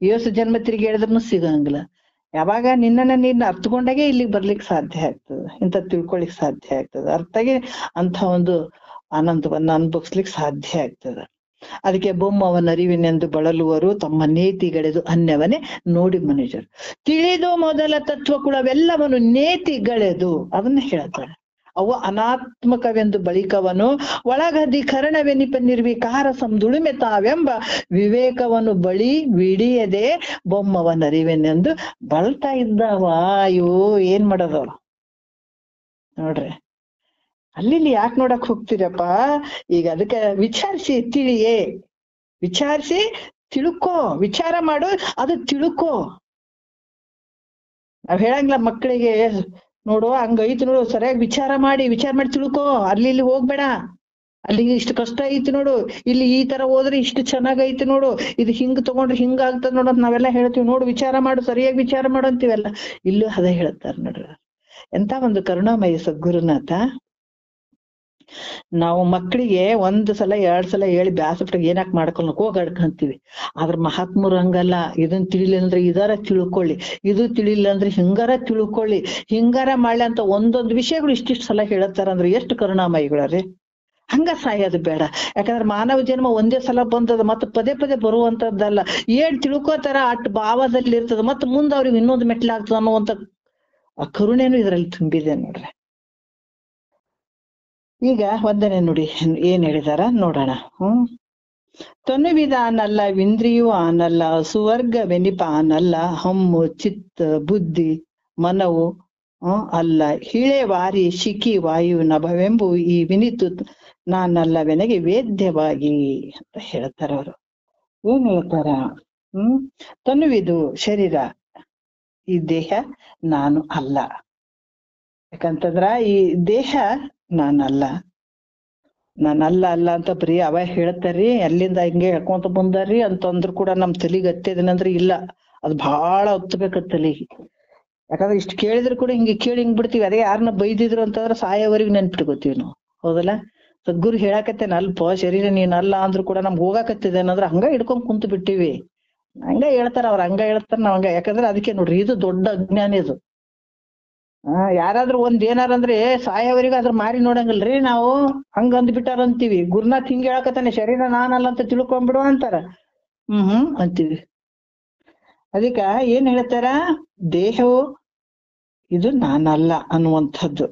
ಏಸು ಜನ್ಮ ತಿರುಗಾಡಿದ್ರೂ ಸಿಗಂಗಿಲ್ಲ. ಯಾವಾಗ ನಿನ್ನನ್ನ ನೀನ್ ಅರ್ಥಕೊಂಡಾಗೆ ಇಲ್ಲಿಗೆ ಬರ್ಲಿಕ್ಕೆ ಸಾಧ್ಯ ಆಗ್ತದ, ಇಂಥ ತಿಳ್ಕೊಳಿಕ್ ಸಾಧ್ಯ ಆಗ್ತದ, ಅರ್ಥಗೆ ಅಂತ ಒಂದು ಆನಂದವನ್ನ ಅನುಭವಿಸ್ಲಿಕ್ಕೆ ಸಾಧ್ಯ ಆಗ್ತದ. ಅದಕ್ಕೆ ಬೊಮ್ಮವನ ಅರಿವಿನೆಂದು ಬಳಲುವರು, ತಮ್ಮ ನೇತಿಗಳೆದು ಅನ್ಯವನೇ ನೋಡಿ ಮನುಷ್ಯರು. ತಿಳಿದು ಮೊದಲ ತತ್ವ ಕುಳವೆಲ್ಲವನ್ನು ನೇತಿಗಳೆದು, ಅದನ್ನ ಹೇಳ್ತಾರೆ. ಅವು ಅನಾತ್ಮಕವೆಂದು ಬಳಿಕವನು ಒಳಗಧಿಕರಣವೆನಿಪ ನಿರ್ವಿಕಾರ ಸಂದುಳುಮೆ ತಾವೆಂಬ ವಿವೇಕವನ್ನು ಬಳಿ ವಿಡಿಯದೆ ಬೊಮ್ಮವನರಿವೆನೆಂದು ಬಳ್ತಾ ಇದ್ದಾವ. ಅಯ್ಯೋ ಏನ್ ಮಾಡೋದು ನೋಡ್ರಿ. ಅಲ್ಲಿ ಯಾಕೆ ನೋಡಕ್ ಹೋಗ್ತೀರಪ್ಪ? ಈಗ ಅದಕ್ಕೆ ವಿಚಾರಿಸಿ ತಿಳಿಯೇ, ವಿಚಾರಿಸಿ ತಿಳ್ಕೋ, ವಿಚಾರ ಮಾಡು, ಅದು ತಿಳ್ಕೋ. ನಾವ್ ಹೇಳಂಗಿಲ್ಲ ಮಕ್ಕಳಿಗೆ, ನೋಡು ಹಂಗೈತಿ ನೋಡು, ಸರಿಯಾಗಿ ವಿಚಾರ ಮಾಡಿ ತಿಳ್ಕೋ, ಅಲ್ಲಿ ಇಲ್ಲಿ ಹೋಗ್ಬೇಡ, ಅಲ್ಲಿ ಇಷ್ಟು ಕಷ್ಟ ಐತಿ ನೋಡು, ಇಲ್ಲಿ ಈ ತರ ಹೋದ್ರೆ ಇಷ್ಟು ಚೆನ್ನಾಗೈತಿ ನೋಡು, ಇದು ಹಿಂಗ್ ತಗೊಂಡ್ರೆ ಹಿಂಗ ಆಗ್ತದ ನೋಡು ಅಂತ ನಾವೆಲ್ಲ ಹೇಳ್ತೀವಿ. ನೋಡು ವಿಚಾರ ಮಾಡು, ಸರಿಯಾಗಿ ವಿಚಾರ ಮಾಡು ಅಂತೀವಲ್ಲ. ಇಲ್ಲೂ ಅದೇ ಹೇಳ್ತಾರ ನೋಡ್ರಿ. ಎಂತ ಒಂದು ಕರುಣಾಮಯಿ ಸದ್ಗುರುನಾಥ. ನಾವು ಮಕ್ಕಳಿಗೆ 1 ಸಲ 2 ಸಲ ಹೇಳಿ ಬ್ಯಾಸಪಟ್ಟಾಗ ಏನಾಕ್ ಮಾಡ್ಕೊಳಕ್ ಹೋಗಾಡ್ಕಂತೀವಿ. ಆದ್ರ ಮಹಾತ್ಮರು ಹಂಗಲ್ಲ. ಇದನ್ ತಿಳಿಲಿಲ್ಲ ಅಂದ್ರೆ ಇದಾರ ತಿಳ್ಕೊಳ್ಳಿ, ಇದು ತಿಳಿಲಿಲ್ಲ ಅಂದ್ರೆ ಹಿಂಗಾರ ತಿಳ್ಕೊಳ್ಳಿ, ಹಿಂಗಾರ ಮಾಡ್ಲಿ ಅಂತ ಒಂದೊಂದು ವಿಷಯಗಳು ಇಷ್ಟಿಷ್ಟು ಸಲ ಹೇಳತ್ತಾರ ಅಂದ್ರೆ ಎಷ್ಟು ಕರುಣಾಮಯಿಗಳರಿ. ಹಂಗ ಸಾಯೋದು ಬೇಡ. ಯಾಕಂದ್ರೆ ಮಾನವ ಜನ್ಮ ಒಂದೇ ಸಲ ಬಂದದ, ಮತ್ತೆ ಪದೇ ಪದೇ ಬರುವಂತದ್ದಲ್ಲ. ಏನ್ ತಿಳ್ಕೋತಾರ ಅಟ್ ಭಾವದಲ್ಲಿ ಇರ್ತದ, ಮತ್ ಮುಂದೆ ಅವ್ರಿಗೆ ಇನ್ನೊಂದು ಮೆಟ್ಲಾಗ್ತದ ಅನ್ನುವಂತ ಆ ಕರುಣೆನು ಇದ್ರಲ್ಲಿ ತುಂಬಿದೆ ನೋಡ್ರಿ. ಈಗ 1ನೇ ನುಡಿ ಏನ್ ಹೇಳಿದಾರ ನೋಡೋಣ. ತನುವಿದ ಆನಲ್ಲ, ವಿಂದ್ರಿಯೂ ಆನಲ್ಲ, ಸುವರ್ಗ ವೆನಿಪ ಆನಲ್ಲ, ಹಮ್ಮು ಚಿತ್ತ ಬುದ್ಧಿ ಮನವು ಅಲ್ಲ, ಹಿಳೆ ವಾರಿ ಶಿಖಿ ವಾಯು ನಭವೆಂಬು ಈ ವಿನಿತು ನಾನಲ್ಲವೆನಗೆ ವೇದ್ಯವಾಗಿ ಅಂತ ಹೇಳ್ತಾರ ಅವರು. ಏನ್ ಹೇಳ್ತಾರ? ತನುವಿದು ಶರೀರ, ಈ ದೇಹ ನಾನು ಅಲ್ಲ. ಯಾಕಂತಂದ್ರ ಈ ದೇಹ ನಾನಲ್ಲ ಅಲ್ಲ ಅಂತ ಬರೀ ಅವ ಹೇಳ್ತಾರ್ರಿ, ಅಲ್ಲಿಂದ ಹಿಂಗೆ ಹೇಳ್ಕೊಂತ ಬಂದಾರ್ರಿ ಅಂತಂದ್ರು ಕೂಡ ನಮ್ ತಲಿಗೆ ಹತ್ತಿದನಂದ್ರ ಇಲ್ಲ, ಅದು ಬಹಳ ಹೊತ್ತಬೇಕ ತಲಿಗೆ. ಯಾಕಂದ್ರೆ ಇಷ್ಟು ಕೇಳಿದ್ರು ಕೂಡ ಹಿಂಗೆ ಕೇಳಿ ಹಿಂಗ್ ಬಿಡ್ತೀವಿ. ಅದೇ ಯಾರನ್ನ ಬೈದಿದ್ರು ಅಂತಂದ್ರ ಸಾಯೋವರೆಗೂ ನೆನ್ಪಿಟ್ಕೋತೀವಿ ನಾವು, ಹೌದಲ್ಲ? ಸದ್ಗುರು ಹೇಳಾಕತ್ತೇನ ಅಲ್ಪ ಶರೀರ ನೀನ್ ಅಲ್ಲ ಅಂದ್ರು ಕೂಡ ನಮ್ಗೆ ಹೋಗಾಕತ್ತಿದೇನಂದ್ರ ಹಂಗ ಹಿಡ್ಕೊಂಡ್ ಕುಂತು ಬಿಟ್ಟಿವಿ. ಹಂಗ ಹೇಳ್ತಾರ ಅವ್ರ, ಹಂಗ ಹೇಳ್ತಾರ ನಾವ್ ಹಂಗ. ಯಾಕಂದ್ರೆ ಅದಕ್ಕೆ ನೋಡ್ರಿ, ಇದು ದೊಡ್ಡ ಅಜ್ಞಾನ ಇದು. ಯಾರಾದ್ರೂ ಒಂದ್ ಏನಾರಂದ್ರೆ ಸಾಯವರಿಗೂ ಅದ್ರ ಮಾರಿ ನೋಡಂಗಿಲ್ರಿ ನಾವು, ಹಂಗ ಅಂದ್ಬಿಟ್ಟಾರ ಅಂತೀವಿ. ಗುರುನಾಥ್ ಹಿಂಗ ಹೇಳಕತ್ತಾನೆ, ಶರೀರ ನಾನಲ್ಲ ಅಂತ ತಿಳ್ಕೊಂಡ್ಬಿಡು ಅಂತಾರ. ಅಂತೀವಿ. ಅದಕ್ಕ ಏನ್ ಹೇಳ್ತಾರ, ದೇಹವು ಇದು ನಾನಲ್ಲ ಅನ್ನುವಂಥದ್ದು.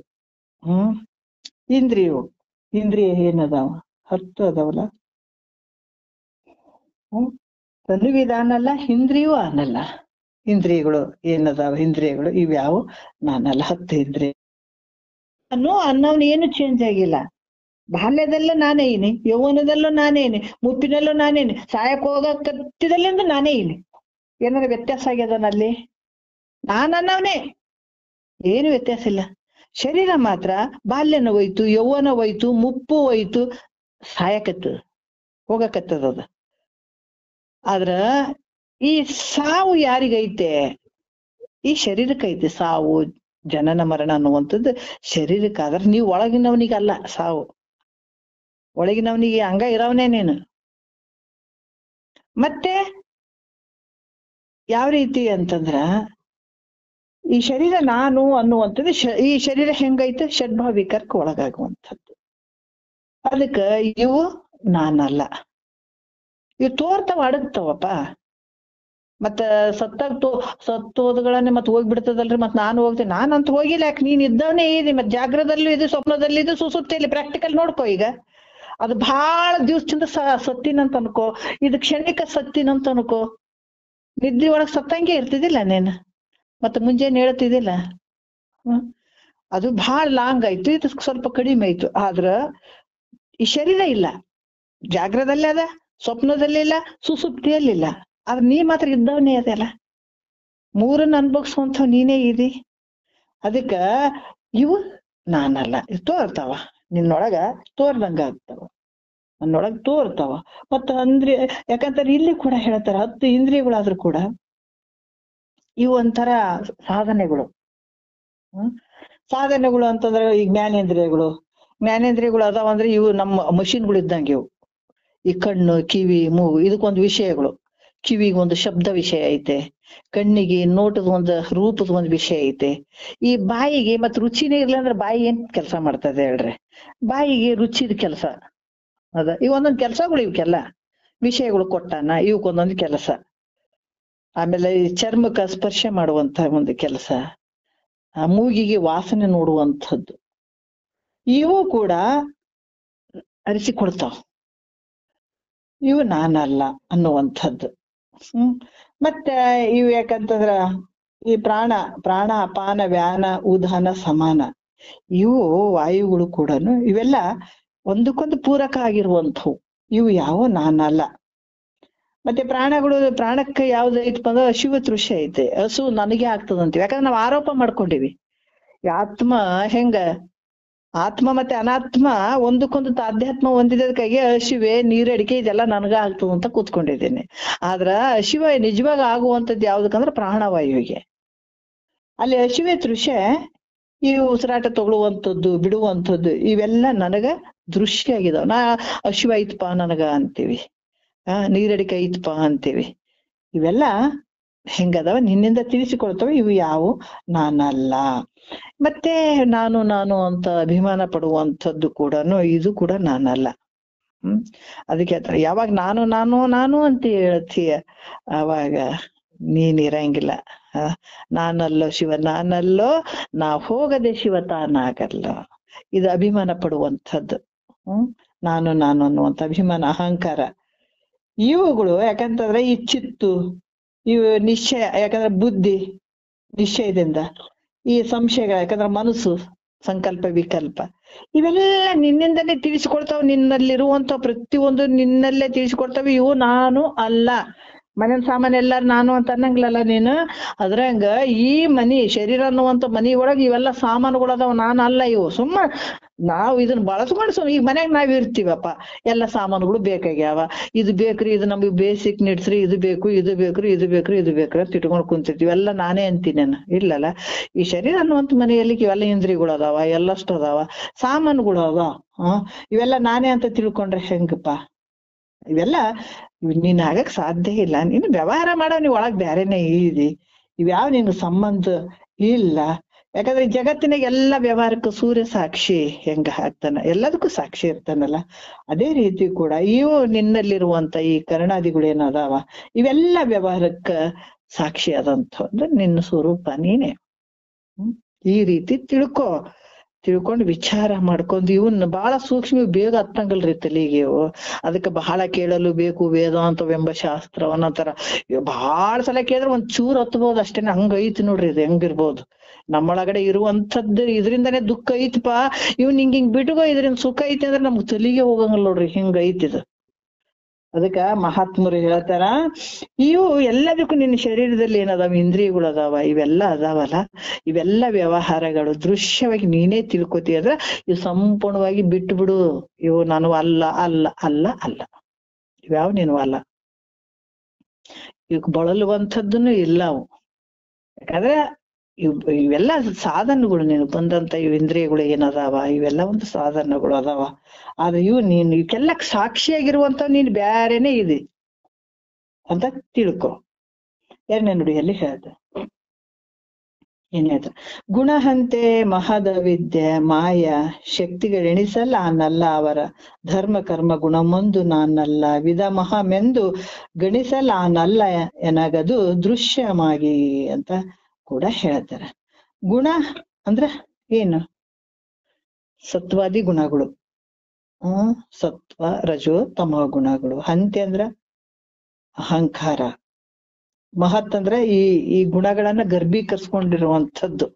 ಇಂದ್ರಿಯ ಏನದಾವ? 10 ಅದಾವಲ್ಲ. ತನುವಿದಾನಲ್ಲ, ಇಂದ್ರಿಯೂ ಆನಲ್ಲ. ಇಂದ್ರಿಯಗಳು ಏನದಾವ? ಇಂದ್ರಿಯಗಳು ಇವ್ಯಾವು ನಾನಲ್ಲ. 10 ಇಂದ್ರಿಯ ಅನ್ನೋನ್ ಏನು ಚೇಂಜ್ ಆಗಿಲ್ಲ. ಬಾಲ್ಯದಲ್ಲೂ ನಾನೇ ಇನಿ, ಯೌವನದಲ್ಲೂ ನಾನೇ ಇನಿ, ಮುಪ್ಪಿನಲ್ಲೂ ನಾನೇನಿ, ಸಾಯಕ್ ಹೋಗಕತ್ತಿದಲ್ಲಿಂದ ನಾನೇ ಇನಿ. ಏನಾರ ವ್ಯತ್ಯಾಸ ಆಗ್ಯದನಲ್ಲಿ? ನಾನನ್ನವನೇ, ಏನು ವ್ಯತ್ಯಾಸ ಇಲ್ಲ. ಶರೀರ ಮಾತ್ರ ಬಾಲ್ಯನ ಹೋಯ್ತು, ಯೌವನ ಹೋಯ್ತು, ಮುಪ್ಪು ಹೋಯ್ತು, ಸಾಯಕತ್ತದ, ಹೋಗಕತ್ತದ. ಆದ್ರ ಈ ಸಾವು ಯಾರಿಗೈತೆ? ಈ ಶರೀರಕ್ಕೈತೆ ಸಾವು, ಜನನ ಮರಣ ಅನ್ನುವಂಥದ್ದು ಶರೀರಕ್ಕೆ. ಆದ್ರ ನೀವು ಒಳಗಿನವನಿಗಲ್ಲ ಸಾವು, ಒಳಗಿನವನಿಗೆ ಹಂಗ ಇರವನೇ ನೀನು. ಮತ್ತೆ ಯಾವ ರೀತಿ ಅಂತಂದ್ರ, ಈ ಶರೀರ ನಾನು ಅನ್ನುವಂಥದ್ದು, ಈ ಶರೀರ ಹೆಂಗೈತೆ? ಷಡ್ಭಾವಿಕರ್ಕ ಒಳಗಾಗುವಂಥದ್ದು. ಅದಕ್ಕ ಇವು ನಾನಲ್ಲ. ಇವು ತೋರ್ತಾವ, ಅಡಗ್ತಾವಪ್ಪ. ಮತ್ತ ಸತ್ತೋದ್ಗಳನ್ನೇ ಮತ್ ಹೋಗ್ಬಿಡ್ತದಲ್ರಿ. ಮತ್ ನಾನು ಹೋಗ್ತೇನೆ, ನಾನಂತ ಹೋಗಿಲ್ಲ. ಯಾಕೆ? ನೀನ್ ಇದ್ದವನೇ ಇದೆ. ಮತ್ ಜಾಗ್ರದಲ್ಲೂ ಇದೆ, ಸ್ವಪ್ನದಲ್ಲಿ ಇದೆ, ಸುಸುಪ್ತಿಯಲ್ಲಿ. ಪ್ರಾಕ್ಟಿಕಲ್ ನೋಡ್ಕೋ. ಈಗ ಅದು ಬಹಳ ದಿವ್ಸದಿಂದ ಸತ್ತಿನಂತ ಅನ್ಕೋ, ಇದು ಕ್ಷಣಿಕ ಸತ್ತಿನಂತ ಅನ್ಕೋ. ನಿದ್ದೆ ಒಳಗ್ ಸತ್ತಂಗೆ ಇರ್ತಿದಿಲ್ಲ ನೀನ್, ಮತ್ತೆ ಮುಂಜಾನೆ ಹೇಳ್ತಿದ್ದಿಲ್ಲ. ಅದು ಬಹಳ ಲಾಂಗ್ ಆಯ್ತು, ಇದು ಸ್ವಲ್ಪ ಕಡಿಮೆ ಆಯ್ತು. ಆದ್ರ ಈ ಶರೀರ ಇಲ್ಲ, ಜಾಗ್ರದಲ್ಲಿ ಅದ, ಸ್ವಪ್ನದಲ್ಲಿ ಇಲ್ಲ, ಸುಸುಪ್ತಿಯಲ್ಲಿಲ್ಲ. ಆದ್ರೆ ನೀ ಮಾತ್ರ ಇದ್ದವನೇ ಅದೆಲ್ಲ, 3 ಅನ್ಭೋಗಿಸುವಂಥವ್ ನೀನೇ ಇದಿ. ಅದಕ್ಕ ಇವು ನಾನಲ್ಲ. ತೋರ್ತಾವ, ನಿನ್ನೊಳಗ ತೋರ್ದಂಗ ಆಗ್ತಾವ, ನನ್ನೊಳಗ್ ತೋರ್ತಾವ. ಮತ್ತ ಅಂದ್ರೆ ಯಾಕಂತಾರೆ ಇಲ್ಲಿ ಕೂಡ ಹೇಳ್ತಾರ, 10 ಇಂದ್ರಿಯಗಳಾದ್ರೂ ಕೂಡ ಇವು ಒಂಥರ ಸಾಧನೆಗಳು. ಸಾಧನೆಗಳು ಅಂತಂದ್ರೆ ಈ ಜ್ಞಾನೇಂದ್ರಿಯಗಳು ಅದಾವಂದ್ರೆ ಇವು ನಮ್ಮ ಮಷಿನ್ಗಳು ಇದ್ದಂಗೆ. ಇವು ಈ ಕಣ್ಣು, ಕಿವಿ, ಮೂಗು ಇದಕ್ಕೊಂದು ವಿಷಯಗಳು. ಕಿವಿಗೆ ಒಂದು ಶಬ್ದ ವಿಷಯ ಐತೆ, ಕಣ್ಣಿಗೆ ನೋಟದ ಒಂದು ರೂಪದ ಒಂದು ವಿಷಯ ಐತೆ. ಈ ಬಾಯಿಗೆ ಮತ್ ರುಚಿನೇ ಇರ್ಲ ಅಂದ್ರೆ ಬಾಯಿ ಏನ್ ಕೆಲಸ ಮಾಡ್ತದೆ ಹೇಳ್ರಿ? ಬಾಯಿಗೆ ರುಚಿದ ಕೆಲಸ ಅದ. ಇವೊಂದೊಂದು ಕೆಲಸಗಳು, ಇವಕ್ಕೆಲ್ಲ ವಿಷಯಗಳು ಕೊಟ್ಟಾನ, ಇವಕ್ಕೊಂದೊಂದು ಕೆಲಸ. ಆಮೇಲೆ ಈ ಚರ್ಮಕ್ಕ ಸ್ಪರ್ಶ ಮಾಡುವಂತ ಒಂದು ಕೆಲಸ, ಮೂಗಿಗೆ ವಾಸನೆ ನೋಡುವಂಥದ್ದು, ಇವು ಕೂಡ ಅರಿಸಿಕೊಡ್ತಾವ, ಇವು ನಾನಲ್ಲ ಅನ್ನುವಂಥದ್ದು. ಮತ್ತೆ ಇವು ಯಾಕಂತಂದ್ರ ಈ ಪ್ರಾಣ ಅಪಾನ ವ್ಯಾನ ಉದಾನ ಸಮಾನ, ಇವು ವಾಯುಗಳು ಕೂಡ ಇವೆಲ್ಲ ಒಂದಕ್ಕೊಂದು ಪೂರಕ ಆಗಿರುವಂಥವು, ಇವು ಯಾವ ನಾನಲ್ಲ. ಮತ್ತೆ ಪ್ರಾಣಕ್ಕೆ ಯಾವ್ದು ಐತಪ್ಪ ಅಂದ್ರೆ ಹಸಿವು ತೃಷೆ ಐತೆ, ಹಸು ನನಗೆ ಆಗ್ತದಂತೀವಿ, ಯಾಕಂದ್ರೆ ನಾವು ಆರೋಪ ಮಾಡ್ಕೊಂಡಿವಿ. ಆತ್ಮ ಹೆಂಗ, ಆತ್ಮ ಮತ್ತೆ ಅನಾತ್ಮ ಒಂದಕ್ಕೊಂದು ತಾಧ್ಯಾತ್ಮ ಹೊಂದಿದ್ದಕ್ಕಾಗಿ ಹಸಿವೆ ನೀರಡಿಕೆ ಇದೆಲ್ಲ ನನಗ ಆಗ್ತದ ಅಂತ ಕೂತ್ಕೊಂಡಿದ್ದೇನೆ. ಆದ್ರ ಹಸಿವೆ ನಿಜವಾಗ ಆಗುವಂಥದ್ದು ಯಾವ್ದಕ್ಕಂದ್ರೆ ಪ್ರಾಣವಾಯುವಿಗೆ. ಅಲ್ಲಿ ಹಸಿವೆ ತೃಷೆ ಈ ಉಸಿರಾಟ ತಗೊಳ್ಳುವಂಥದ್ದು ಬಿಡುವಂಥದ್ದು ಇವೆಲ್ಲ ನನಗ ದೃಶ್ಯ ಆಗಿದಾವ. ನಾ ಹಸಿವೆ ಐತಪಾ ನನಗ ಅಂತೀವಿ, ನೀರಡಿಕೆ ಐತಪಾ ಅಂತೀವಿ. ಇವೆಲ್ಲ ಹೆಂಗದಾವ ನಿನ್ನಿಂದ ತಿಳಿಸಿಕೊಳ್ತವೆ, ಇವು ಯಾವ ನಾನಲ್ಲ. ಮತ್ತೆ ನಾನು ಅಂತ ಅಭಿಮಾನ ಪಡುವಂಥದ್ದು ಕೂಡ ಇದು ಕೂಡ ನಾನಲ್ಲ. ಅದಕ್ಕೆ ಯಾವಾಗ ನಾನು ಅಂತ ಹೇಳ್ತೀಯ ಆವಾಗ ನೀನ್ ಇರಂಗಿಲ್ಲ. ನಾನಲ್ಲೋ ಶಿವ ನಾನಲ್ಲೋ, ನಾ ಹೋಗದೆ ಶಿವ ತಾನಾಗಲ್ಲ. ಇದು ಅಭಿಮಾನ ಪಡುವಂಥದ್ದು. ನಾನು ಅನ್ನುವಂಥ ಅಭಿಮಾನ ಅಹಂಕಾರ ಇವುಗಳು ಯಾಕಂತಂದ್ರೆ ಈ ಚಿತ್ತು ಇವು ನಿಶ್ಚಯ, ಯಾಕಂದ್ರೆ ಬುದ್ಧಿ ನಿಶ್ಚಯದಿಂದ, ಈ ಸಂಶಯಗಳು ಯಾಕಂದ್ರೆ ಮನಸ್ಸು ಸಂಕಲ್ಪ ವಿಕಲ್ಪ ಇವೆಲ್ಲ ನಿನ್ನಿಂದಲೇ ತಿಳಿಸಿಕೊಡ್ತಾವ. ನಿನ್ನಲ್ಲಿರುವಂತ ಪ್ರತಿಯೊಂದು ನಿನ್ನಲ್ಲೇ ತಿಳಿಸಿಕೊಡ್ತಾವ. ಇವು ನಾನು ಅಲ್ಲ. ಮನೇನ ಸಾಮಾನ್ಯ ಎಲ್ಲಾರು ನಾನು ಅಂತ ಅನ್ನಂಗಿಲ್ಲಲ್ಲ ನೀನು. ಅದ್ರಂಗ ಈ ಮನಿ ಶರೀರ ಅನ್ನುವಂತ ಮನಿ ಒಳಗೆ ಇವೆಲ್ಲ ಸಾಮಾನುಗಳು ಅದಾವ, ನಾನು ಅಲ್ಲ ಇವು. ಸುಮ್ಮ ನಾವು ಇದನ್ನ ಬಳಸ್ಕೊಂಡು ಈಗ ಮನ್ಯಾಗ ನಾವ್ ಇರ್ತೀವಪ್ಪ, ಎಲ್ಲ ಸಾಮಾನುಗಳು ಬೇಕಾಗ್ಯಾವ, ಇದು ಬೇಕ್ರಿ, ಇದು ನಮ್ಗೆ ಬೇಸಿಕ್ ನೀಡ್ಸ್ರಿ, ಇದು ಬೇಕು ಇದು ಬೇಕ್ರಿ ಇದು ಬೇಕ್ರಿ ಇದು ಬೇಕ್ರಿ ಅಂತ ಇಟ್ಕೊಂಡು ಕುಂತಿರ್ತೀವಿ. ಎಲ್ಲ ನಾನೇ ಅಂತೀನಿ ನಾನು. ಇಲ್ಲಲ್ಲ, ಈ ಶರೀರ ಅನ್ನುವಂತ ಮನೆಯಲ್ಲಿ ಇವೆಲ್ಲ ಇಂದ್ರಿಯಗಳು ಅದಾವ, ಎಲ್ಲಷ್ಟು ಅದಾವ, ಸಾಮಾನುಗಳು ಅದಾವ. ಇವೆಲ್ಲ ನಾನೇ ಅಂತ ತಿಳ್ಕೊಂಡ್ರೆ ಹೆಂಗಪ್ಪ? ಇವೆಲ್ಲ ನೀನ್ ಆಗಕ್ ಸಾಧ್ಯ ಇಲ್ಲ. ನೀನು ವ್ಯವಹಾರ ಮಾಡೋ ನೀವ್ ಒಳಗ್ ಬ್ಯಾರೇನೆ ಇದಿ, ಇವ್ಯಾವ ನಿನ್ಗೆ ಸಂಬಂಧ ಇಲ್ಲ. ಯಾಕಂದ್ರೆ ಜಗತ್ತಿನಾಗ ಎಲ್ಲ ವ್ಯವಹಾರಕ್ಕೂ ಸೂರ್ಯ ಸಾಕ್ಷಿ ಹೆಂಗ ಆಗ್ತಾನ, ಎಲ್ಲದಕ್ಕೂ ಸಾಕ್ಷಿ ಇರ್ತಾನಲ್ಲ. ಅದೇ ರೀತಿ ಕೂಡ ಇವು ನಿನ್ನಲ್ಲಿರುವಂತ ಈ ಕರ್ಣಾದಿಗಳು ಏನದಾವ ಇವೆಲ್ಲ ವ್ಯವಹಾರಕ್ಕ ಸಾಕ್ಷಿ ಆದಂತ ಅಂದ್ರೆ ನಿನ್ನ ಸ್ವರೂಪ ನೀನೆ. ಈ ರೀತಿ ತಿಳ್ಕೊಂಡು ವಿಚಾರ ಮಾಡ್ಕೊಂಡು ಇವನ್ನ ಬಹಳ ಸೂಕ್ಷ್ಮ, ಬೇಗ ಹತ್ತಂಗಲ್ರಿ ತಲೆಗೆ ಇವು. ಅದಕ್ಕೆ ಬಹಳ ಕೇಳಲು ಬೇಕು ವೇದಾಂತವೆಂಬ ಶಾಸ್ತ್ರವನ್ನಂತಾರ. ಬಹಳ ಸಲ ಕೇಳಿದ್ರೆ ಒಂದ್ ಚೂರ್ ಹತ್ಬಹುದು ಅಷ್ಟೇನೆ, ಹಂಗ ಐತಿ ನೋಡ್ರಿ. ಇದು ಹೆಂಗಿರ್ಬೋದು ನಮ್ಮೊಳಗಡೆ ಇರುವಂತದ್ದು. ಇದರಿಂದಾನೇ ದುಃಖ ಐತಿಪಾ, ಇವ್ನ ಹಿಂಗ್ ಬಿಟ್ಕೋ, ಇದರಿಂದ ಸುಖ ಐತಿ ಅಂದ್ರೆ ನಮ್ಗ್ ತಲೆಗೆ ಹೋಗಂಗಿಲ್ಲ ನೋಡ್ರಿ, ಹಿಂಗ ಐತಿದ. ಅದಕ್ಕ ಮಹಾತ್ಮರು ಹೇಳ್ತಾರ, ಇವು ಎಲ್ಲದಕ್ಕೂ ನಿನ್ನ ಶರೀರದಲ್ಲಿ ಏನದಾವ, ಇಂದ್ರಿಯಗಳು ಅದಾವ, ಇವೆಲ್ಲ ಅದಾವಲ್ಲ, ಇವೆಲ್ಲ ವ್ಯವಹಾರಗಳು ದೃಶ್ಯವಾಗಿ ನೀನೇ ತಿಳ್ಕೊತಿ ಅಂದ್ರೆ ಇವು ಸಂಪೂರ್ಣವಾಗಿ ಬಿಟ್ಟು ಬಿಡು. ಇವು ನಾನು ಅಲ್ಲ ಅಲ್ಲ ಅಲ್ಲ ಅಲ್ಲ, ಇವ್ಯಾವ ನೀನು ಅಲ್ಲ. ಇವ್ ಬಳಲುವಂಥದ್ದನ್ನು ಇಲ್ಲ ಅವು. ಯಾಕಂದ್ರೆ ಇವೆಲ್ಲ ಸಾಧನಗಳು, ನೀನು ಬಂದಂತ ಇವ್ ಇಂದ್ರಿಯಗಳು ಏನದಾವ ಇವೆಲ್ಲ ಒಂದು ಸಾಧನಗಳು ಅದಾವ. ಆದ್ರೆ ನೀನು ಇವಕ್ಕೆಲ್ಲ ಸಾಕ್ಷಿಯಾಗಿರುವಂತ ನೀನ್ ಬ್ಯಾರೇನೆ ಇದೆ ಅಂತ ತಿಳ್ಕೊ. ಎರಡನೇ ನುಡಿಯಲ್ಲಿ ಹೇಳ್ದ ಏನ್ ಹೇಳ್ತ, ಗುಣಹಂತೆ ಮಹದವಿದ್ಯೆ ಮಾಯ ಶಕ್ತಿಗಳೆಣಿಸಲ್ಲ ನಾನಲ್ಲ, ಅವರ ಧರ್ಮ ಕರ್ಮ ಗುಣಮೊಂದು ನಾನಲ್ಲ, ವಿಧ ಮಹಮೆಂದು ಗಣಿಸಲ್ಲ ನಾನಲ್ಲ ಎನಗದು ದೃಶ್ಯಮಾಗಿ ಅಂತ ಕೂಡ ಹೇಳ್ತಾರೆ. ಗುಣ ಅಂದ್ರ ಏನು? ಸತ್ವಾದಿ ಗುಣಗಳು, ಸತ್ವ ರಜೋ ತಮೋ ಗುಣಗಳು. ಹಂತೆ ಅಂದ್ರ ಅಹಂಕಾರ, ಮಹತ್ ಅಂದ್ರೆ ಈ ಗುಣಗಳನ್ನ ಗರ್ಭೀಕರಿಸ್ಕೊಂಡಿರುವಂಥದ್ದು.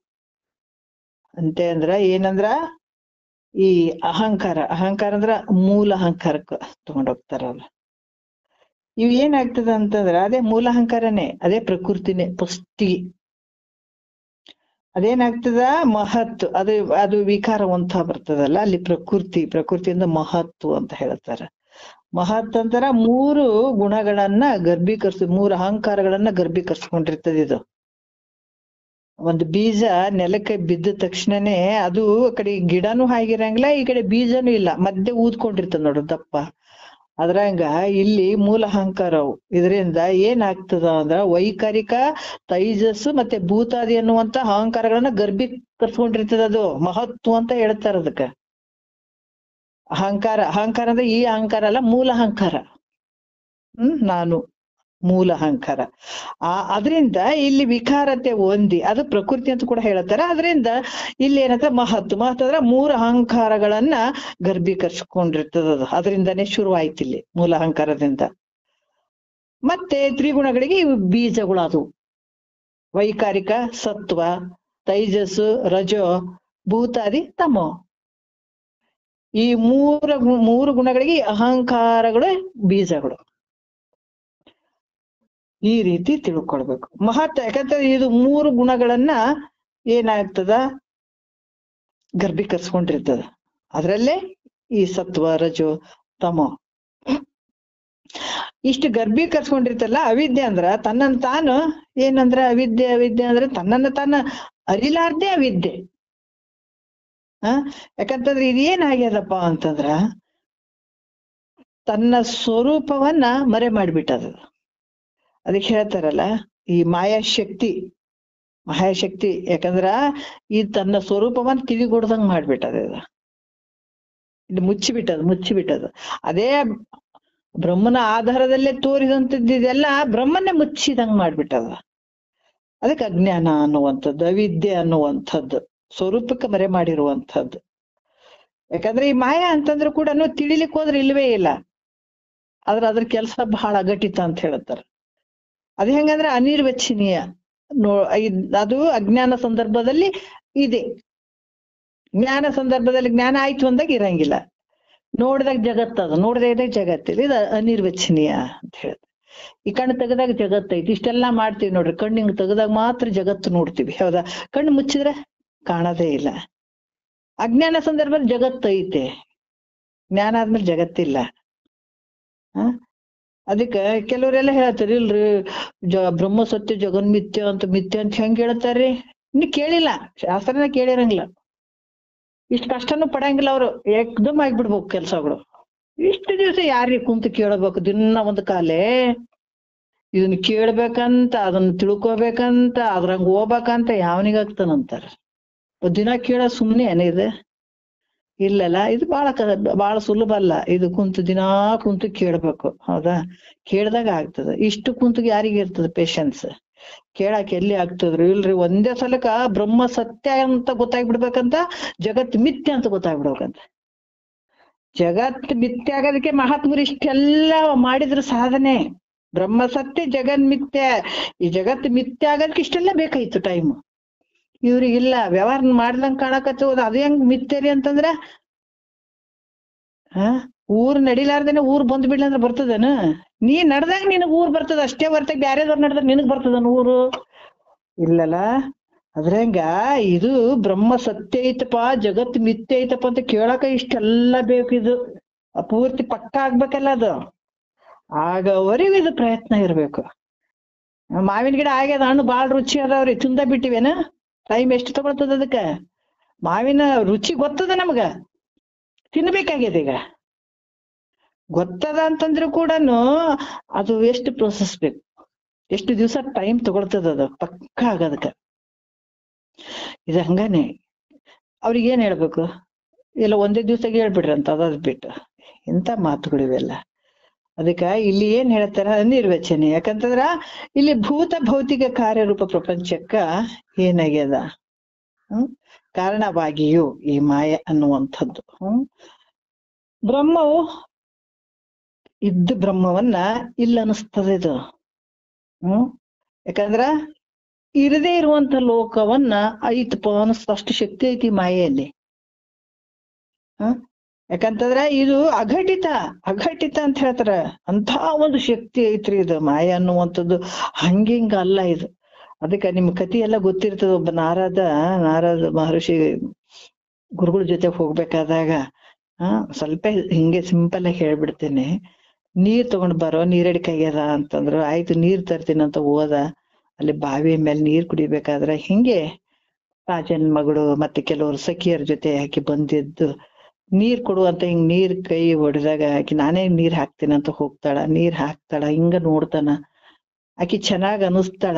ಅಂತೆ ಅಂದ್ರ ಏನಂದ್ರ ಈ ಅಹಂಕಾರ ಅಂದ್ರ ಮೂಲ ಅಹಂಕಾರಕ್ಕ ತಗೊಂಡೋಗ್ತಾರಲ್ಲ. ಇವ್ ಏನಾಗ್ತದ ಅಂತಂದ್ರ ಅದೇ ಮೂಲ ಅಹಂಕಾರನೇ, ಅದೇ ಪ್ರಕೃತಿನೇ ಫಸ್ಟಿಗೆ. ಅದೇನಾಗ್ತದ ಮಹತ್, ಅದು ವಿಕಾರವಂತ ಬರ್ತದಲ್ಲ, ಅಲ್ಲಿ ಪ್ರಕೃತಿಯಿಂದ ಮಹತ್ತು ಅಂತ ಹೇಳ್ತಾರ. ಮಹತ್ ಅಂತರ ಮೂರು ಗುಣಗಳನ್ನ ಮೂರು ಅಹಂಕಾರಗಳನ್ನ ಗರ್ಭೀಕರಿಸ್ಕೊಂಡಿರ್ತದೆ. ಇದು ಒಂದು ಬೀಜ ನೆಲಕ್ಕೆ ಬಿದ್ದ ತಕ್ಷಣನೇ ಅದು ಆ ಕಡೆ ಗಿಡನೂ ಆಗಿರಂಗಿಲ್ಲ, ಈ ಕಡೆ ಬೀಜನೂ ಇಲ್ಲ, ಮಧ್ಯೆ ಊದ್ಕೊಂಡಿರ್ತದ ನೋಡು ದಪ್ಪ. ಅದ್ರಂಗ ಇಲ್ಲಿ ಮೂಲ ಅಹಂಕಾರವು. ಇದರಿಂದ ಏನಾಗ್ತದ ಅಂದ್ರ ವೈಕಾರಿಕ, ತೈಜಸ್ಸು ಮತ್ತೆ ಭೂತಾದಿ ಅನ್ನುವಂತ ಅಹಂಕಾರಗಳನ್ನ ಗರ್ಭೀಕರಿಸ್ಕೊಂಡಿರ್ತದ. ಅದು ಮಹತ್ವ ಅಂತ ಹೇಳ್ತಾರ ಅದಕ್ಕ. ಅಹಂಕಾರ ಅಂದ್ರೆ ಈ ಅಹಂಕಾರ ಅಲ್ಲ, ಮೂಲ ಅಹಂಕಾರ. ನಾನು ಮೂಲ ಅಹಂಕಾರ. ಅದರಿಂದ ಇಲ್ಲಿ ವಿಕಾರತೆ ಹೊಂದಿ ಅದು ಪ್ರಕೃತಿ ಅಂತ ಕೂಡ ಹೇಳ್ತಾರೆ. ಅದರಿಂದ ಇಲ್ಲಿ ಏನಂದ್ರೆ ಮಹತ್ ಅಂದ್ರೆ 3 ಅಹಂಕಾರಗಳನ್ನ ಗರ್ಭೀಕರಿಸ್ಕೊಂಡಿರ್ತದ. ಅದು ಅದರಿಂದಾನೇ ಶುರು ಆಯ್ತು ಇಲ್ಲಿ ಮೂಲ ಅಹಂಕಾರದಿಂದ. ಮತ್ತೆ ತ್ರಿಗುಣಗಳಿಗೆ ಇವು ಬೀಜಗಳು. ಅದು ವೈಕಾರಿಕ ಸತ್ವ, ತೈಜಸ್ಸು, ರಜೋ, ಭೂತಾದಿ, ತಮೋ. ಈ ಮೂರು ಗುಣಗಳಿಗೆ ಅಹಂಕಾರಗಳು ಬೀಜಗಳು. ಈ ರೀತಿ ತಿಳ್ಕೊಳ್ಬೇಕು. ಮಹತ್ ಯಾಕಂದ್ರೆ ಇದು 3 ಗುಣಗಳನ್ನ ಏನಾಗ್ತದ ಗರ್ಭೀಕರಿಸ್ಕೊಂಡಿರ್ತದ. ಅದ್ರಲ್ಲೇ ಈ ಸತ್ವ, ರಜೋ, ತಮೋ ಇಷ್ಟು ಗರ್ಭೀಕರಿಸ್ಕೊಂಡಿರ್ತಲ್ಲ. ಅವಿದ್ಯೆ ಅಂದ್ರ ತನ್ನನ್ನು ತಾನು ಏನಂದ್ರ ಅವಿದ್ಯೆ ಅಂದ್ರೆ ತನ್ನನ್ನು ತಾನು ಅರಿಲಾರ್ದೆ ಅವಿದ್ಯೆ. ಯಾಕಂತಂದ್ರೆ ಇದೇನಾಗ್ಯದಪ್ಪ ಅಂತಂದ್ರ ತನ್ನ ಸ್ವರೂಪವನ್ನ ಮರೆ ಮಾಡಿಬಿಟ್ಟದ. ಅದಕ್ಕೆ ಹೇಳ್ತಾರಲ್ಲ ಈ ಮಾಯಾಶಕ್ತಿ. ಯಾಕಂದ್ರ ಈ ತನ್ನ ಸ್ವರೂಪವನ್ನ ತಿಳಿಗೊಡ್ದಂಗ್ ಮಾಡ್ಬಿಟ್ಟದ. ಇದು ಮುಚ್ಚಿಬಿಟ್ಟದ. ಅದೇ ಬ್ರಹ್ಮನ ಆಧಾರದಲ್ಲೇ ತೋರಿದಂತದ್ದೆಲ್ಲ ಬ್ರಹ್ಮನ್ನೇ ಮುಚ್ಚಿದಂಗ್ ಮಾಡ್ಬಿಟ್ಟದ. ಅದಕ್ಕೆ ಅಜ್ಞಾನ ಅನ್ನುವಂಥದ್ದು, ಅವಿದ್ಯೆ ಅನ್ನುವಂಥದ್ದು, ಸ್ವರೂಪಕ್ಕೆ ಮರೆ ಮಾಡಿರುವಂಥದ್ದು. ಯಾಕಂದ್ರೆ ಈ ಮಾಯಾ ಅಂತಂದ್ರೆ ಕೂಡ ತಿಳಿಲಿಕ್ಕೆ ಹೋದ್ರೆ ಇಲ್ವೇ ಇಲ್ಲ. ಅದ್ರ ಕೆಲಸ ಬಹಳ ಅಘಟಿತ ಅಂತ ಹೇಳ್ತಾರೆ. ಅದು ಹೆಂಗಂದ್ರೆ ಅನಿರ್ವಚನೀಯ. ಅದು ಅಜ್ಞಾನ ಸಂದರ್ಭದಲ್ಲಿ ಇದೆ. ಜ್ಞಾನ ಸಂದರ್ಭದಲ್ಲಿ ಜ್ಞಾನ ಆಯ್ತು ಅಂದಾಗ ಇರಂಗಿಲ್ಲ. ನೋಡಿದಾಗ ಜಗತ್ತದು, ನೋಡದೇ ಇದ್ದಾಗ ಜಗತ್ತಿಲ್ಲ. ಇದು ಅನಿರ್ವಚನೀಯ ಅಂತ ಹೇಳುತ್ತೆ. ಈ ಕಣ್ಣು ತೆಗೆದಾಗ ಜಗತ್ತೈತಿ. ಇಷ್ಟೆಲ್ಲಾ ಮಾಡ್ತೀವಿ ನೋಡ್ರಿ. ಕಣ್ಣಿಂಗ್ ತೆಗೆದಾಗ ಮಾತ್ರ ಜಗತ್ತು ನೋಡ್ತೀವಿ, ಹೌದಾ? ಕಣ್ಣು ಮುಚ್ಚಿದ್ರೆ ಕಾಣದೇ ಇಲ್ಲ. ಅಜ್ಞಾನ ಸಂದರ್ಭದಲ್ಲಿ ಜಗತ್ತೈತೆ, ಜ್ಞಾನ ಆದ್ಮೇಲೆ ಜಗತ್ತಿಲ್ಲ. ಅದಕ್ಕೆ ಕೆಲವರೆಲ್ಲ ಹೇಳ್ತಾರೆ, ಇಲ್ರಿ ಬ್ರಹ್ಮ ಸತ್ಯ ಜಗನ್ಮಿಥ್ಯ ಅಂತ ಹೆಂಗ್ ಹೇಳ್ತಾರ್ರಿ? ಇನ್ನು ಕೇಳಿಲ್ಲ, ಶಾಸ್ತ್ರನ ಕೇಳಿರಂಗಿಲ್ಲ. ಇಷ್ಟ ಕಷ್ಟನೂ ಪಡಂಗಿಲ್ಲ ಅವ್ರು. ಏಕ್ದಮ್ ಆಗ್ಬಿಡ್ಬೇಕು ಕೆಲ್ಸಗಳು. ಇಷ್ಟು ದಿವಸ ಯಾರಿಗೆ ಕುಂತು ಕೇಳಬೇಕು? ದಿನ ಒಂದು ಕಾಲೇ ಇದನ್ನ ಕೇಳ್ಬೇಕಂತ, ಅದನ್ನ ತಿಳ್ಕೊಬೇಕಂತ, ಅದ್ರಂಗ ಹೋಗ್ಬೇಕಂತ ಯಾವನಿಗಾಗ್ತಾನಂತಾರ. ದಿನ ಕೇಳೋ ಸುಮ್ನೆ ಏನಿದೆ? ಇಲ್ಲಲ್ಲ, ಇದು ಬಹಳ ಸುಲಭ ಅಲ್ಲ. ಇದು ದಿನಾ ಕುಂತು ಕೇಳ್ಬೇಕು, ಹೌದಾ? ಕೇಳ್ದಾಗ ಆಗ್ತದ. ಇಷ್ಟು ಕುಂತಿಗೆ ಯಾರಿಗೆ ಇರ್ತದ ಪೇಶನ್ಸ್? ಕೇಳಾಕ ಎಲ್ಲಿ ಆಗ್ತದ್ರಿ? ಇಲ್ರಿ, ಒಂದೇ ಸಲಕ್ಕ ಬ್ರಹ್ಮ ಸತ್ಯ ಅಂತ ಗೊತ್ತಾಗ್ಬಿಡ್ಬೇಕಂತ, ಜಗತ್ ಮಿಥ್ಯ ಅಂತ ಗೊತ್ತಾಗ್ಬಿಡ್ಬೇಕಂತ. ಜಗತ್ ಮಿಥ್ಯ ಆಗೋದಕ್ಕೆ ಮಹಾತ್ಮರು ಇಷ್ಟೆಲ್ಲ ಮಾಡಿದ್ರ ಸಾಧನೆ. ಬ್ರಹ್ಮ ಸತ್ಯ ಜಗನ್ ಮಿಥ್ಯ, ಈ ಜಗತ್ ಮಿಥ್ಯ ಆಗೋದಕ್ಕೆ ಇಷ್ಟೆಲ್ಲ ಬೇಕಾಯ್ತು ಟೈಮ್. ಇವ್ರಿಗಿಲ್ಲ, ವ್ಯವಹಾರ ಮಾಡ್ದಂಗ್ ಕಾಣಕತ್ತ. ಅದ ಹೆಂಗ್ ಮಿಥ್ಯರಿ ಅಂತಂದ್ರ ಊರ್ ನಡಿಲಾರ್ದೇನೆ ಊರ್ ಬಂದ್ ಬಿಡ್ಲಿ ಅಂದ್ರೆ ಬರ್ತದನ? ನೀ ನಡ್ದಾಗ ನಿನಗ್ ಊರ್ ಬರ್ತದ ಅಷ್ಟೇ, ಹೊರತಾಗ ಬ್ಯಾರೆದವ್ರು ನಡ್ದಾಗ ನಿನಗ್ ಬರ್ತದನ್ ಊರು? ಇಲ್ಲಲ್ಲ. ಅದ್ರಂಗ ಇದು ಬ್ರಹ್ಮ ಸತ್ಯ ಐತಪ್ಪ, ಜಗತ್ ಮಿಥ್ಯ ಐತಪ್ಪ ಅಂತ ಕೇಳಕ ಇಷ್ಟೆಲ್ಲ ಬೇಕು. ಇದು ಪೂರ್ತಿ ಪಕ್ಕ ಆಗ್ಬೇಕಲ್ಲ ಅದು. ಆಗವರೆಗೂ ಇದು ಪ್ರಯತ್ನ ಇರ್ಬೇಕು. ಮಾವಿನ ಗಿಡ ಆಗ್ಯದ, ಹಣ್ಣು ಬಾಳ ರುಚಿ ಅದಾವ್ರಿ, ತಿಂದ ಬಿಟ್ಟಿವೇನ? ಟೈಮ್ ಎಷ್ಟು ತಗೊಳ್ತದ ಅದಕ್ಕ? ಮಾವಿನ ರುಚಿ ಗೊತ್ತದ ನಮ್ಗ, ತಿನ್ಬೇಕಾಗ್ಯದ. ಈಗ ಗೊತ್ತದ ಅಂತಂದ್ರು ಕೂಡ ಅದು ಎಷ್ಟು ಪ್ರೊಸೆಸ್ ಬೇಕು, ಎಷ್ಟು ದಿವಸ ಟೈಮ್ ತಗೊಳ್ತದ ಅದು ಪಕ್ಕ ಆಗೋದಕ್ಕ. ಇದು ಹಂಗಾನೆ. ಅವ್ರಿಗೆ ಏನ್ ಹೇಳ್ಬೇಕು? ಇಲ್ಲ ಒಂದೇ ದಿವ್ಸಕ್ಕೆ ಹೇಳ್ಬಿಡ್ರಿ ಅಂತ, ಅದ್ ಬಿಟ್ಟು ಎಂತ ಮಾತುಗಳಿವೆಲ್ಲ. ಅದಕ್ಕ ಇಲ್ಲಿ ಏನ್ ಹೇಳ್ತಾರ? ಅನಿರ್ವಚನೆ. ಯಾಕಂತಂದ್ರ ಇಲ್ಲಿ ಭೂತ ಭೌತಿಕ ಕಾರ್ಯರೂಪ ಪ್ರಪಂಚಕ್ಕ ಏನಾಗ್ಯದ ಕಾರಣವಾಗಿಯೂ ಈ ಮಾಯ ಅನ್ನುವಂಥದ್ದು. ಬ್ರಹ್ಮವು ಇದ್ದ ಬ್ರಹ್ಮವನ್ನ ಇಲ್ಲ ಅನಿಸ್ತದೆ ಇದು. ಯಾಕಂದ್ರ ಇರದೇ ಇರುವಂತ ಲೋಕವನ್ನ ಐತಪ್ಪ ಅನಿಸ್ತ, ಅಷ್ಟು ಶಕ್ತಿ ಐತಿ ಮಾಯೆಯಲ್ಲಿ. ಯಾಕಂತಂದ್ರ ಇದು ಅಘಟಿತ ಅಂತ ಹೇಳ್ತಾರ. ಅಂತ ಒಂದು ಶಕ್ತಿ ಐತ್ರಿ ಇದು ಮಾಯ ಅನ್ನುವಂಥದ್ದು. ಹಂಗಿಂಗ ಅಲ್ಲ ಇದು. ಅದಕ್ಕೆ ನಿಮ್ ಕಥೆ ಎಲ್ಲ ಗೊತ್ತಿರ್ತದ. ಒಬ್ಬ ನಾರದ ಮಹರ್ಷಿ ಗುರುಗಳ ಜೊತೆ ಹೋಗ್ಬೇಕಾದಾಗ ಸ್ವಲ್ಪ ಹಿಂಗೆ ಸಿಂಪಲ್ ಆಗಿ ಹೇಳ್ಬಿಡ್ತೇನೆ. ನೀರ್ ತಗೊಂಡ್ ಬರೋ, ನೀರಡಿಕಾಗ್ಯದ ಅಂತಂದ್ರು. ಆಯ್ತು ನೀರ್ ತರ್ತೀನಿ ಅಂತ ಹೋದ. ಅಲ್ಲಿ ಬಾವಿ ಮೇಲೆ ನೀರ್ ಕುಡಿಬೇಕಾದ್ರ ಹಿಂಗೆ ರಾಜನ್ ಮಗಳು ಮತ್ತೆ ಕೆಲವರು ಸಖಿಯರ ಜೊತೆ ಆಕಿ ಬಂದಿದ್ದು ನೀರ್ ಕೊಡುವಂತ ಹಿಂಗ್ ನೀರ್ ಕೈ ಹೊಡೆದಾಗ ಆಕಿ ನಾನೇ ನೀರ್ ಹಾಕ್ತೀನಿ ಅಂತ ಹೋಗ್ತಾಳ. ನೀರ್ ಹಾಕ್ತಾಳ, ಹಿಂಗ ನೋಡ್ತಾನ. ಆಕಿ ಚೆನ್ನಾಗ್ ಅನಿಸ್ತಾಳ.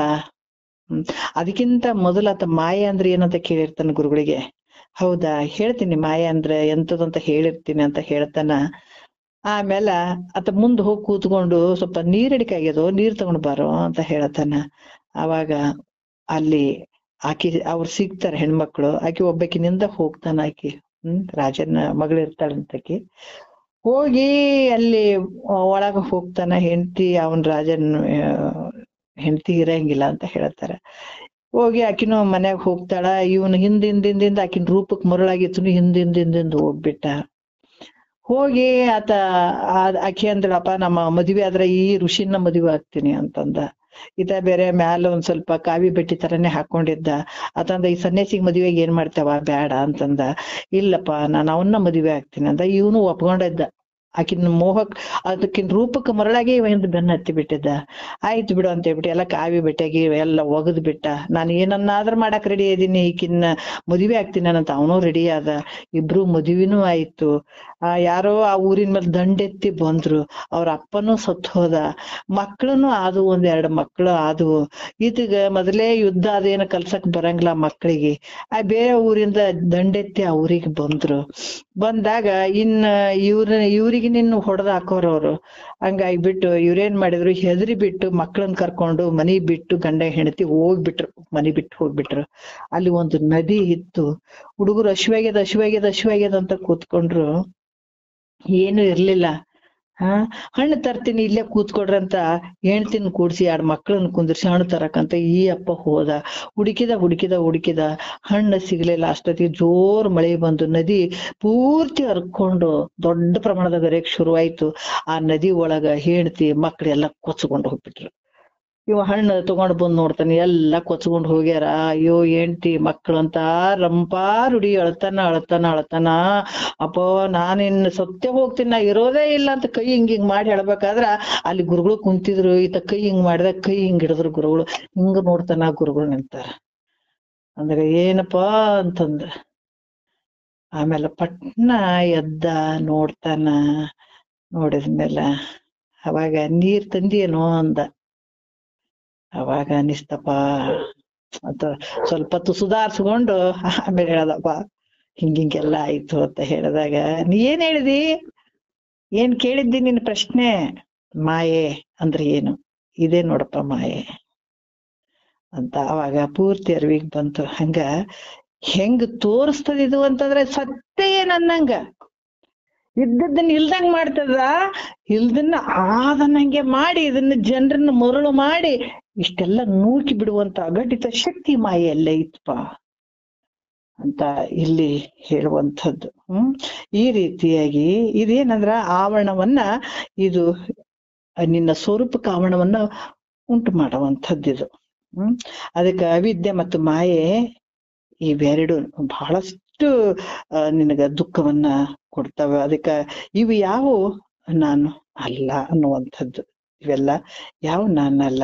ಅದಕ್ಕಿಂತ ಮೊದಲ ಆತ ಮಾಯ ಅಂದ್ರೆ ಏನಂತ ಕೇಳಿರ್ತಾನ ಗುರುಗಳಿಗೆ. ಹೌದಾ, ಹೇಳ್ತೀನಿ ಮಾಯ ಅಂದ್ರೆ ಎಂತದಂತ ಹೇಳಿರ್ತೀನಿ ಅಂತ ಹೇಳ್ತಾನ. ಆಮೇಲೆ ಆತ ಮುಂದ್ ಹೋಗಿ ಕೂತ್ಕೊಂಡು ಸ್ವಲ್ಪ ನೀರ್ ಅಡಿಕೆ ಆಗ್ಯದೋ ನೀರ್ ತಗೊಂಡ್ ಬಾರೋ ಅಂತ ಹೇಳತಾನ. ಅವಾಗ ಅಲ್ಲಿ ಆಕಿ ಅವ್ರು ಸಿಗ್ತಾರ ಹೆಣ್ಮಕ್ಳು. ಆಕಿ ಒಬ್ಬಾಕಿನಿಂದ ಹೋಗ್ತಾನ. ಆಕಿ ರಾಜನ ಮಗಳು ಇರ್ತಾಳಂತಕಿ. ಹೋಗಿ ಅಲ್ಲಿ ಒಳಗ ಹೋಗ್ತಾನ. ಹೆಂಡತಿ ಅವನ್ ರಾಜನ್ ಹೆಂಡತಿ ಇರಂಗಿಲ್ಲ ಅಂತ ಹೇಳ್ತಾರ. ಹೋಗಿ ಆಕಿನೂ ಮನ್ಯಾಗ ಹೋಗ್ತಾಳ. ಇವನು ಹಿಂದಿಂದ ಆಕಿನ ರೂಪಕ್ ಮರಳಾಗಿತ್ತು, ಹಿಂದಿಂದ ಹೋಗ್ಬಿಟ್ಟ. ಹೋಗಿ ಆತ ಆಕಿ ಅಂದ್ರಪ್ಪ, ನಮ್ಮ ಮದ್ವೆ ಆದ್ರ ಈ ಋಷಿನ ಮದ್ವೆ ಆಗ್ತೀನಿ ಅಂತಂದ. ಈತ ಬೇರೆ ಮ್ಯಾಲ ಒಂದ್ ಸ್ವಲ್ಪ ಕಾವಿ ಬೆಟ್ಟಿ ತರನೇ ಹಾಕೊಂಡಿದ್ದ. ಆತಂದ ಈ ಸನ್ಯಾಸಿಗೆ ಮದ್ವೆಗೆ ಏನ್ ಮಾಡ್ತೇವ ಬ್ಯಾಡ ಅಂತಂದ. ಇಲ್ಲಪ್ಪ ನಾನು ಅವನ್ನ ಮದ್ವೆ ಆಗ್ತೀನಿ ಅಂದ. ಇವನು ಒಪ್ಕೊಂಡಿದ್ದ. ಆಕಿನ ಮೋಹಕ್ ಅದಕ್ಕಿನ್ ರೂಪಕ್ಕೆ ಮರಳಾಗಿ ಇವ ಹಿಂದ್ ಬೆನ್ನ ಹತ್ತಿ ಬಿಟ್ಟಿದ್ದ. ಆಯ್ತು ಬಿಡು ಅಂತ ಹೇಳ್ಬಿಟ್ಟು ಎಲ್ಲ ಕಾವಿ ಬೆಟ್ಟಾಗಿ ಎಲ್ಲ ಒಗದ್ ಬಿಟ್ಟ. ನಾನು ಏನನ್ನಾದ್ರೂ ಮಾಡಕ್ ರೆಡಿ ಇದೀನಿ, ಈಕಿನ್ನ ಮದ್ವೆ ಆಗ್ತೀನಿ ಅಂತ ಅವನು ರೆಡಿ ಆದ. ಇಬ್ರು ಮದ್ವಿನೂ ಆಯ್ತು. ಯಾರೋ ಆ ಊರಿನ ಮೇಲೆ ದಂಡೆತ್ತಿ ಬಂದ್ರು. ಅವ್ರ ಅಪ್ಪನೂ ಸತ್ ಹೋದ. ಮಕ್ಳುನು ಆದು, 1-2 ಮಕ್ಳು ಆದವು. ಇದೀಗ ಮೊದಲೇ ಯುದ್ಧ ಅದೇನು ಕಲ್ಸಕ್ ಬರಂಗಿಲ್ಲ ಮಕ್ಳಿಗೆ. ಬೇರೆ ಊರಿಂದ ದಂಡೆತ್ತಿ ಆ ಊರಿಗೆ ಬಂದ್ರು. ಬಂದಾಗ ಇವ್ರಿಗೆ ನಿನ್ನ ಹೊಡೆದ ಹಾಕೋರವ್ರು. ಹಂಗಾಗ್ಬಿಟ್ಟು ಇವ್ರೇನ್ ಮಾಡಿದ್ರು, ಹೆದರಿ ಬಿಟ್ಟು ಮಕ್ಳನ್ ಕರ್ಕೊಂಡು ಮನಿ ಬಿಟ್ಟು ಗಂಡ ಹೆಂಡತಿ ಹೋಗ್ಬಿಟ್ರು. ಮನಿ ಬಿಟ್ಟು ಹೋಗ್ಬಿಟ್ರು. ಅಲ್ಲಿ ಒಂದು ನದಿ ಇತ್ತು. ಹುಡುಗರು ಹಶುವಾಗ್ಯದ ಅಂತ ಕೂತ್ಕೊಂಡ್ರು. ಏನು ಇರ್ಲಿಲ್ಲ. ಹಣ್ಣು ತರ್ತೀನಿ ಇಲ್ಲೇ ಕೂತ್ಕೊಡ್ರಂತ ಹೆಣ್ತಿನ ಕೂಡ್ಸಿ 2 ಮಕ್ಳನ್ನ ಕುಂದಿರ್ಸಿ ಹಣ್ಣು ತರಕಂತ ಈ ಅಪ್ಪ ಹೋದ. ಹುಡುಕಿದ ಹಣ್ಣು ಸಿಗ್ಲಿಲ್ಲ. ಅಷ್ಟೊತ್ತಿಗೆ ಜೋರ್ ಮಳೆ ಬಂದು ನದಿ ಪೂರ್ತಿ ಹರ್ಕೊಂಡು ದೊಡ್ಡ ಪ್ರಮಾಣದಾಗ ಹರಿಯಕ್ ಶುರುವಾಯ್ತು. ಆ ನದಿ ಒಳಗ ಹೆಣ್ತಿ ಮಕ್ಳೆಲ್ಲ ಕೊಚ್ಕೊಂಡು ಹೋಗ್ಬಿಟ್ರು. ಇವ ಹಣ್ಣು ತಗೊಂಡ್ ಬಂದ್ ನೋಡ್ತಾನೆ, ಎಲ್ಲಾ ಕೊಚ್ಕೊಂಡ್ ಹೋಗ್ಯಾರ. ಅಯ್ಯೋ ಹೆಂಡ್ತಿ ಮಕ್ಳಂತ ರಂಪಾ ರುಡಿ ಅಳ್ತಾನ. ಅಪ್ಪ ನಾನಿನ್ ಸತ್ಯ ಹೋಗ್ತೀನಿ, ನಾ ಇರೋದೇ ಇಲ್ಲ ಅಂತ ಕೈ ಹಿಂಗ್ ಮಾಡಿ ಹೇಳ್ಬೇಕಾದ್ರ ಅಲ್ಲಿ ಗುರುಗಳು ಕುಂತಿದ್ರು. ಈತ ಕೈ ಹಿಂಗ್ ಮಾಡಿದ, ಕೈ ಹಿಂಗ್ ಹಿಡಿದ್ರು ಗುರುಗಳು. ಹಿಂಗ ನೋಡ್ತಾನ. ಗುರುಗಳು ನಿಂತಾರ. ಅಂದ್ರೆ ಏನಪ್ಪಾ ಅಂತಂದ. ಆಮೇಲೆ ಪಟ್ನ ಎದ್ದ ನೋಡ್ತಾನ. ನೋಡಿದ್ಮೇಲೆ ಅವಾಗ ನೀರ್ ತಂದಿಯೇನೋ ಅಂದ. ಅವಾಗ ಅನಿಸ್ತಪ್ಪ ಅಂತ ಸ್ವಲ್ಪ ಹೊತ್ತು ಸುಧಾರ್ಸ್ಕೊಂಡು ಆಮೇಲೆ ಹೇಳದಪ್ಪ, ಹಿಂಗೆಲ್ಲ ಆಯ್ತು ಅಂತ ಹೇಳಿದಾಗ, ನೀ ಏನ್ ಹೇಳಿದಿ, ಏನ್ ಕೇಳಿದ್ದಿ ನಿನ್ ಪ್ರಶ್ನೆ? ಮಾಯೆ ಅಂದ್ರೆ ಏನು, ಇದೇ ನೋಡಪ್ಪ ಮಾಯೆ ಅಂತ. ಅವಾಗ ಪೂರ್ತಿ ಅರಿವಿಗೆ ಬಂತು. ಹಂಗ ಹೆಂಗ್ ತೋರಿಸ್ತದಿದು ಅಂತಂದ್ರೆ ಸತ್ಯ ಏನನ್ನಂಗ, ಇದ್ದದನ್ನ ಇಲ್ದಂಗ್ ಮಾಡ್ತದ, ಇಲ್ದನ್ನ ಆದನಂಗೆ ಮಾಡಿ ಇದನ್ನ ಜನರನ್ನ ಮರಳು ಮಾಡಿ ಇಷ್ಟೆಲ್ಲ ನೂಕಿ ಬಿಡುವಂತ ಅಘಟಿತ ಶಕ್ತಿ ಮಾಯೆಯಲ್ಲೇ ಇತ್ಪ ಅಂತ ಇಲ್ಲಿ ಹೇಳುವಂಥದ್ದು. ಈ ರೀತಿಯಾಗಿ ಇದೇನಂದ್ರ ಆವರಣವನ್ನ, ಇದು ನಿನ್ನ ಸ್ವರೂಪಕ ಆವರಣವನ್ನ ಉಂಟು ಮಾಡುವಂಥದ್ದಿದು. ಅದಕ್ಕೆ ಅವಿದ್ಯೆ ಮತ್ತು ಮಾಯೆ ಇವೆರಡು ಬಹಳಷ್ಟು ನಿನಗ ದುಃಖವನ್ನ ಕೊಡ್ತವೆ. ಅದಕ್ಕ ಇವು ಯಾವ ನಾನು ಅಲ್ಲ ಅನ್ನುವಂಥದ್ದು. ಇವೆಲ್ಲ ಯಾವ ನಾನಲ್ಲ.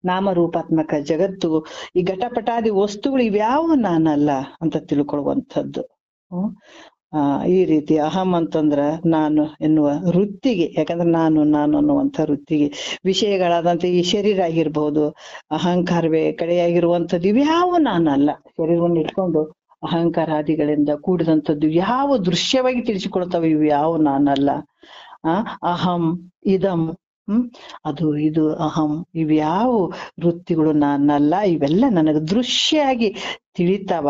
ನಾಮರೂಪಾತ್ಮಕ ಜಗತ್ತು, ಈ ಘಟಪಟಾದಿ ವಸ್ತುಗಳು ಇವ್ಯಾವ ನಾನಲ್ಲ ಅಂತ ತಿಳ್ಕೊಳ್ಳುವಂಥದ್ದು. ಈ ರೀತಿ ಅಹಂ ಅಂತಂದ್ರ ನಾನು ಎನ್ನುವ ವೃತ್ತಿಗೆ, ಯಾಕಂದ್ರೆ ನಾನು ಅನ್ನುವಂಥ ವೃತ್ತಿಗೆ ವಿಷಯಗಳಾದಂತ ಈ ಶರೀರ ಆಗಿರ್ಬಹುದು, ಅಹಂಕಾರವೇ ಕಡೆಯಾಗಿರುವಂಥದ್ದು ಇವ್ಯಾವ ನಾನಲ್ಲ. ಶರೀರವನ್ನು ಇಟ್ಕೊಂಡು ಅಹಂಕಾರಾದಿಗಳಿಂದ ಕೂಡಿದಂಥದ್ದು ಯಾವ ದೃಶ್ಯವಾಗಿ ತಿಳಿಸಿಕೊಳ್ತಾವೆ ಇವು ಯಾವ ನಾನಲ್ಲ. ಅಹಂ ಇದಂ, ಅದು ಇದು ಅಹಂ, ಇವ್ಯಾವ ವೃತ್ತಿಗಳು ನಾನಲ್ಲ. ಇವೆಲ್ಲ ನನಗೆ ದೃಶ್ಯ ಆಗಿ ತಿಳಿತಾವ.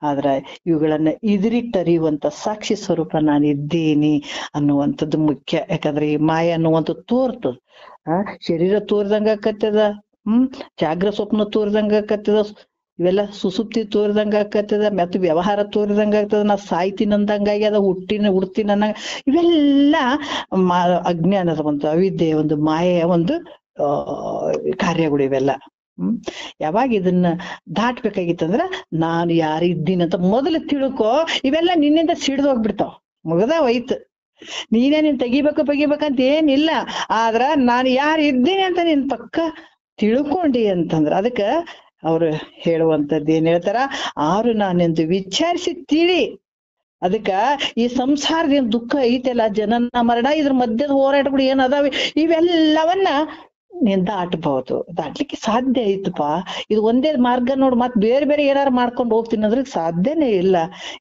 ಆದ್ರ ಇವುಗಳನ್ನ ಇದಿರಿಟ್ಟರಿಯುವಂತ ಸಾಕ್ಷಿ ಸ್ವರೂಪ ನಾನಿದ್ದೀನಿ ಅನ್ನುವಂಥದ್ದು ಮುಖ್ಯ. ಯಾಕಂದ್ರೆ ಈ ಮಾಯ ಅನ್ನುವಂಥದ್ದು ತೋರ್ತದ. ಶರೀರ ತೋರ್ದಂಗ ಆಕತ್ತದ, ಜಾಗ್ರ ಸ್ವಪ್ನ ತೋರ್ದಂಗ ಆಕತ್ತದ, ಇವೆಲ್ಲ ಸುಸುಪ್ತಿ ತೋರ್ದಂಗ ಆಕತ್ತದ, ಮತ್ತು ವ್ಯವಹಾರ ತೋರಿದಂಗ ಆಗ್ತದ. ನಾ ಸಾಯ್ತೀನಿ ಅಂದಂಗಾಗಿ ಅದ ಹುಡ್ತೀನಿ ಅನ್ನಂಗ. ಇವೆಲ್ಲ ಅಜ್ಞಾನದ ಒಂದು, ಅವಿದ್ಯೆಯ ಒಂದು, ಮಾಯೆಯ ಒಂದು ಕಾರ್ಯಗಳು ಇವೆಲ್ಲ. ಯಾವಾಗ ಇದನ್ನ ದಾಟ್ಬೇಕಾಗಿತ್ತಂದ್ರ ನಾನು ಯಾರಿದ್ದೀನಿ ಅಂತ ಮೊದಲು ತಿಳ್ಕೊ. ಇವೆಲ್ಲ ನಿನ್ನಿಂದ ಸಿಡ್ದು ಹೋಗ್ಬಿಡ್ತಾವ, ಮುಗದಾವೈತ್. ನೀನೇ ನೀನ್ ತೆಗಿಬೇಕಂತ ಏನಿಲ್ಲ. ಆದ್ರ ನಾನು ಯಾರು ಇದ್ದೀನಿ ಅಂತ ನೀನ್ ಪಕ್ಕ ತಿಳ್ಕೊಂಡಿ ಅಂತಂದ್ರ ಅದಕ್ಕ ಅವ್ರು ಹೇಳುವಂಥದ್ದು ಏನ್ ಹೇಳ್ತಾರ, ಆರು ನಾನೆಂದು ವಿಚಾರಿಸಿ ತಿಳಿ. ಅದಕ್ಕ ಈ ಸಂಸಾರದ ದುಃಖ ಐತೆಲ್ಲ, ಜನನ ಮರಣ, ಇದ್ರ ಮಧ್ಯದ ಹೋರಾಟಗಳು ಏನ್ ಅದಾವೆ, ಇವೆಲ್ಲವನ್ನ ನೀನ್ ದಾಟಬಹುದು, ದಾಟ್ಲಿಕ್ಕೆ ಸಾಧ್ಯ ಐತಪ್ಪ. ಇದು ಒಂದೇ ಮಾರ್ಗ ನೋಡು, ಮತ್ ಬೇರೆ ಬೇರೆ ಏನಾರು ಮಾಡ್ಕೊಂಡು ಹೋಗ್ತೀನಿ ಅಂದ್ರೆ ಸಾಧ್ಯನೇ ಇಲ್ಲ.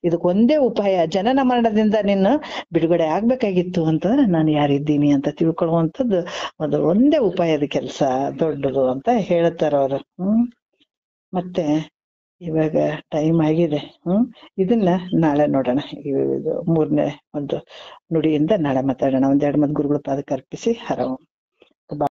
ಇದಕ್ ಒಂದೇ ಉಪಾಯ, ಜನನ ಮರಣದಿಂದ ನಿನ್ನ ಬಿಡುಗಡೆ ಆಗ್ಬೇಕಾಗಿತ್ತು ಅಂತಂದ್ರೆ ನಾನು ಯಾರಿದ್ದೀನಿ ಅಂತ ತಿಳ್ಕೊಳ್ಳುವಂಥದ್ದು ಒಂದೇ ಉಪಾಯದ ಕೆಲ್ಸ ದೊಡ್ಡದು ಅಂತ ಹೇಳ್ತಾರ ಅವ್ರು. ಮತ್ತೆ ಇವಾಗ ಟೈಮ್ ಆಗಿದೆ. ಇದನ್ನ ನಾಳೆ ನೋಡೋಣ. ಇದು 3ನೇ ಒಂದು ನುಡಿಯಿಂದ ನಾಳೆ ಮಾತಾಡೋಣ. ಒಂದೆರಡು ಮತ್ ಗುರುಗಳ ಪಾದಕ್ಕೆ ಅರ್ಪಿಸಿ ಹರವು.